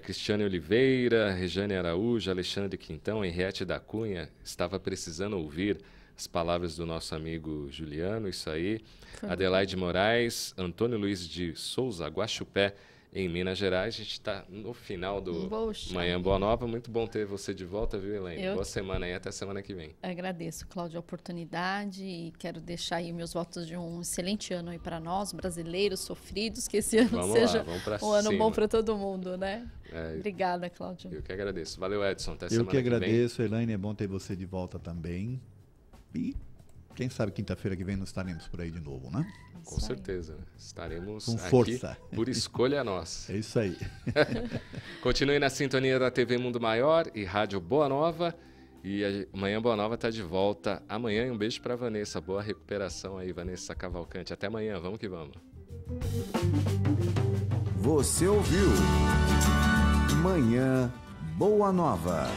[SPEAKER 2] Cristiane Oliveira, Rejane Araújo, Alexandre Quintão, Henriette da Cunha, estava precisando ouvir as palavras do nosso amigo Juliano, isso aí. Adelaide Moraes, Antônio Luiz de Souza, Guaxupé, em Minas Gerais. A gente está no final do Manhã Boa Nova. Muito bom ter você de volta, viu, Elaine? Boa semana aí, até semana que vem.
[SPEAKER 3] Agradeço, Cláudio, a oportunidade e quero deixar aí meus votos de um excelente ano aí para nós, brasileiros sofridos, que esse ano seja um ano bom para todo mundo, né? Obrigada, Cláudio.
[SPEAKER 2] Eu que agradeço. Valeu, Edson. Até semana que vem.
[SPEAKER 4] Eu que agradeço, Elaine. É bom ter você de volta também. E quem sabe quinta-feira que vem nós estaremos por aí de novo, né?
[SPEAKER 2] Com certeza. Estaremos
[SPEAKER 4] com força.
[SPEAKER 2] Aqui por escolha nossa.
[SPEAKER 4] É isso aí.
[SPEAKER 2] Continue na sintonia da TV Mundo Maior e Rádio Boa Nova. E amanhã Boa Nova está de volta amanhã. E um beijo para Vanessa. Boa recuperação aí, Vanessa Cavalcante. Até amanhã. Vamos que vamos.
[SPEAKER 1] Você ouviu Manhã Boa Nova.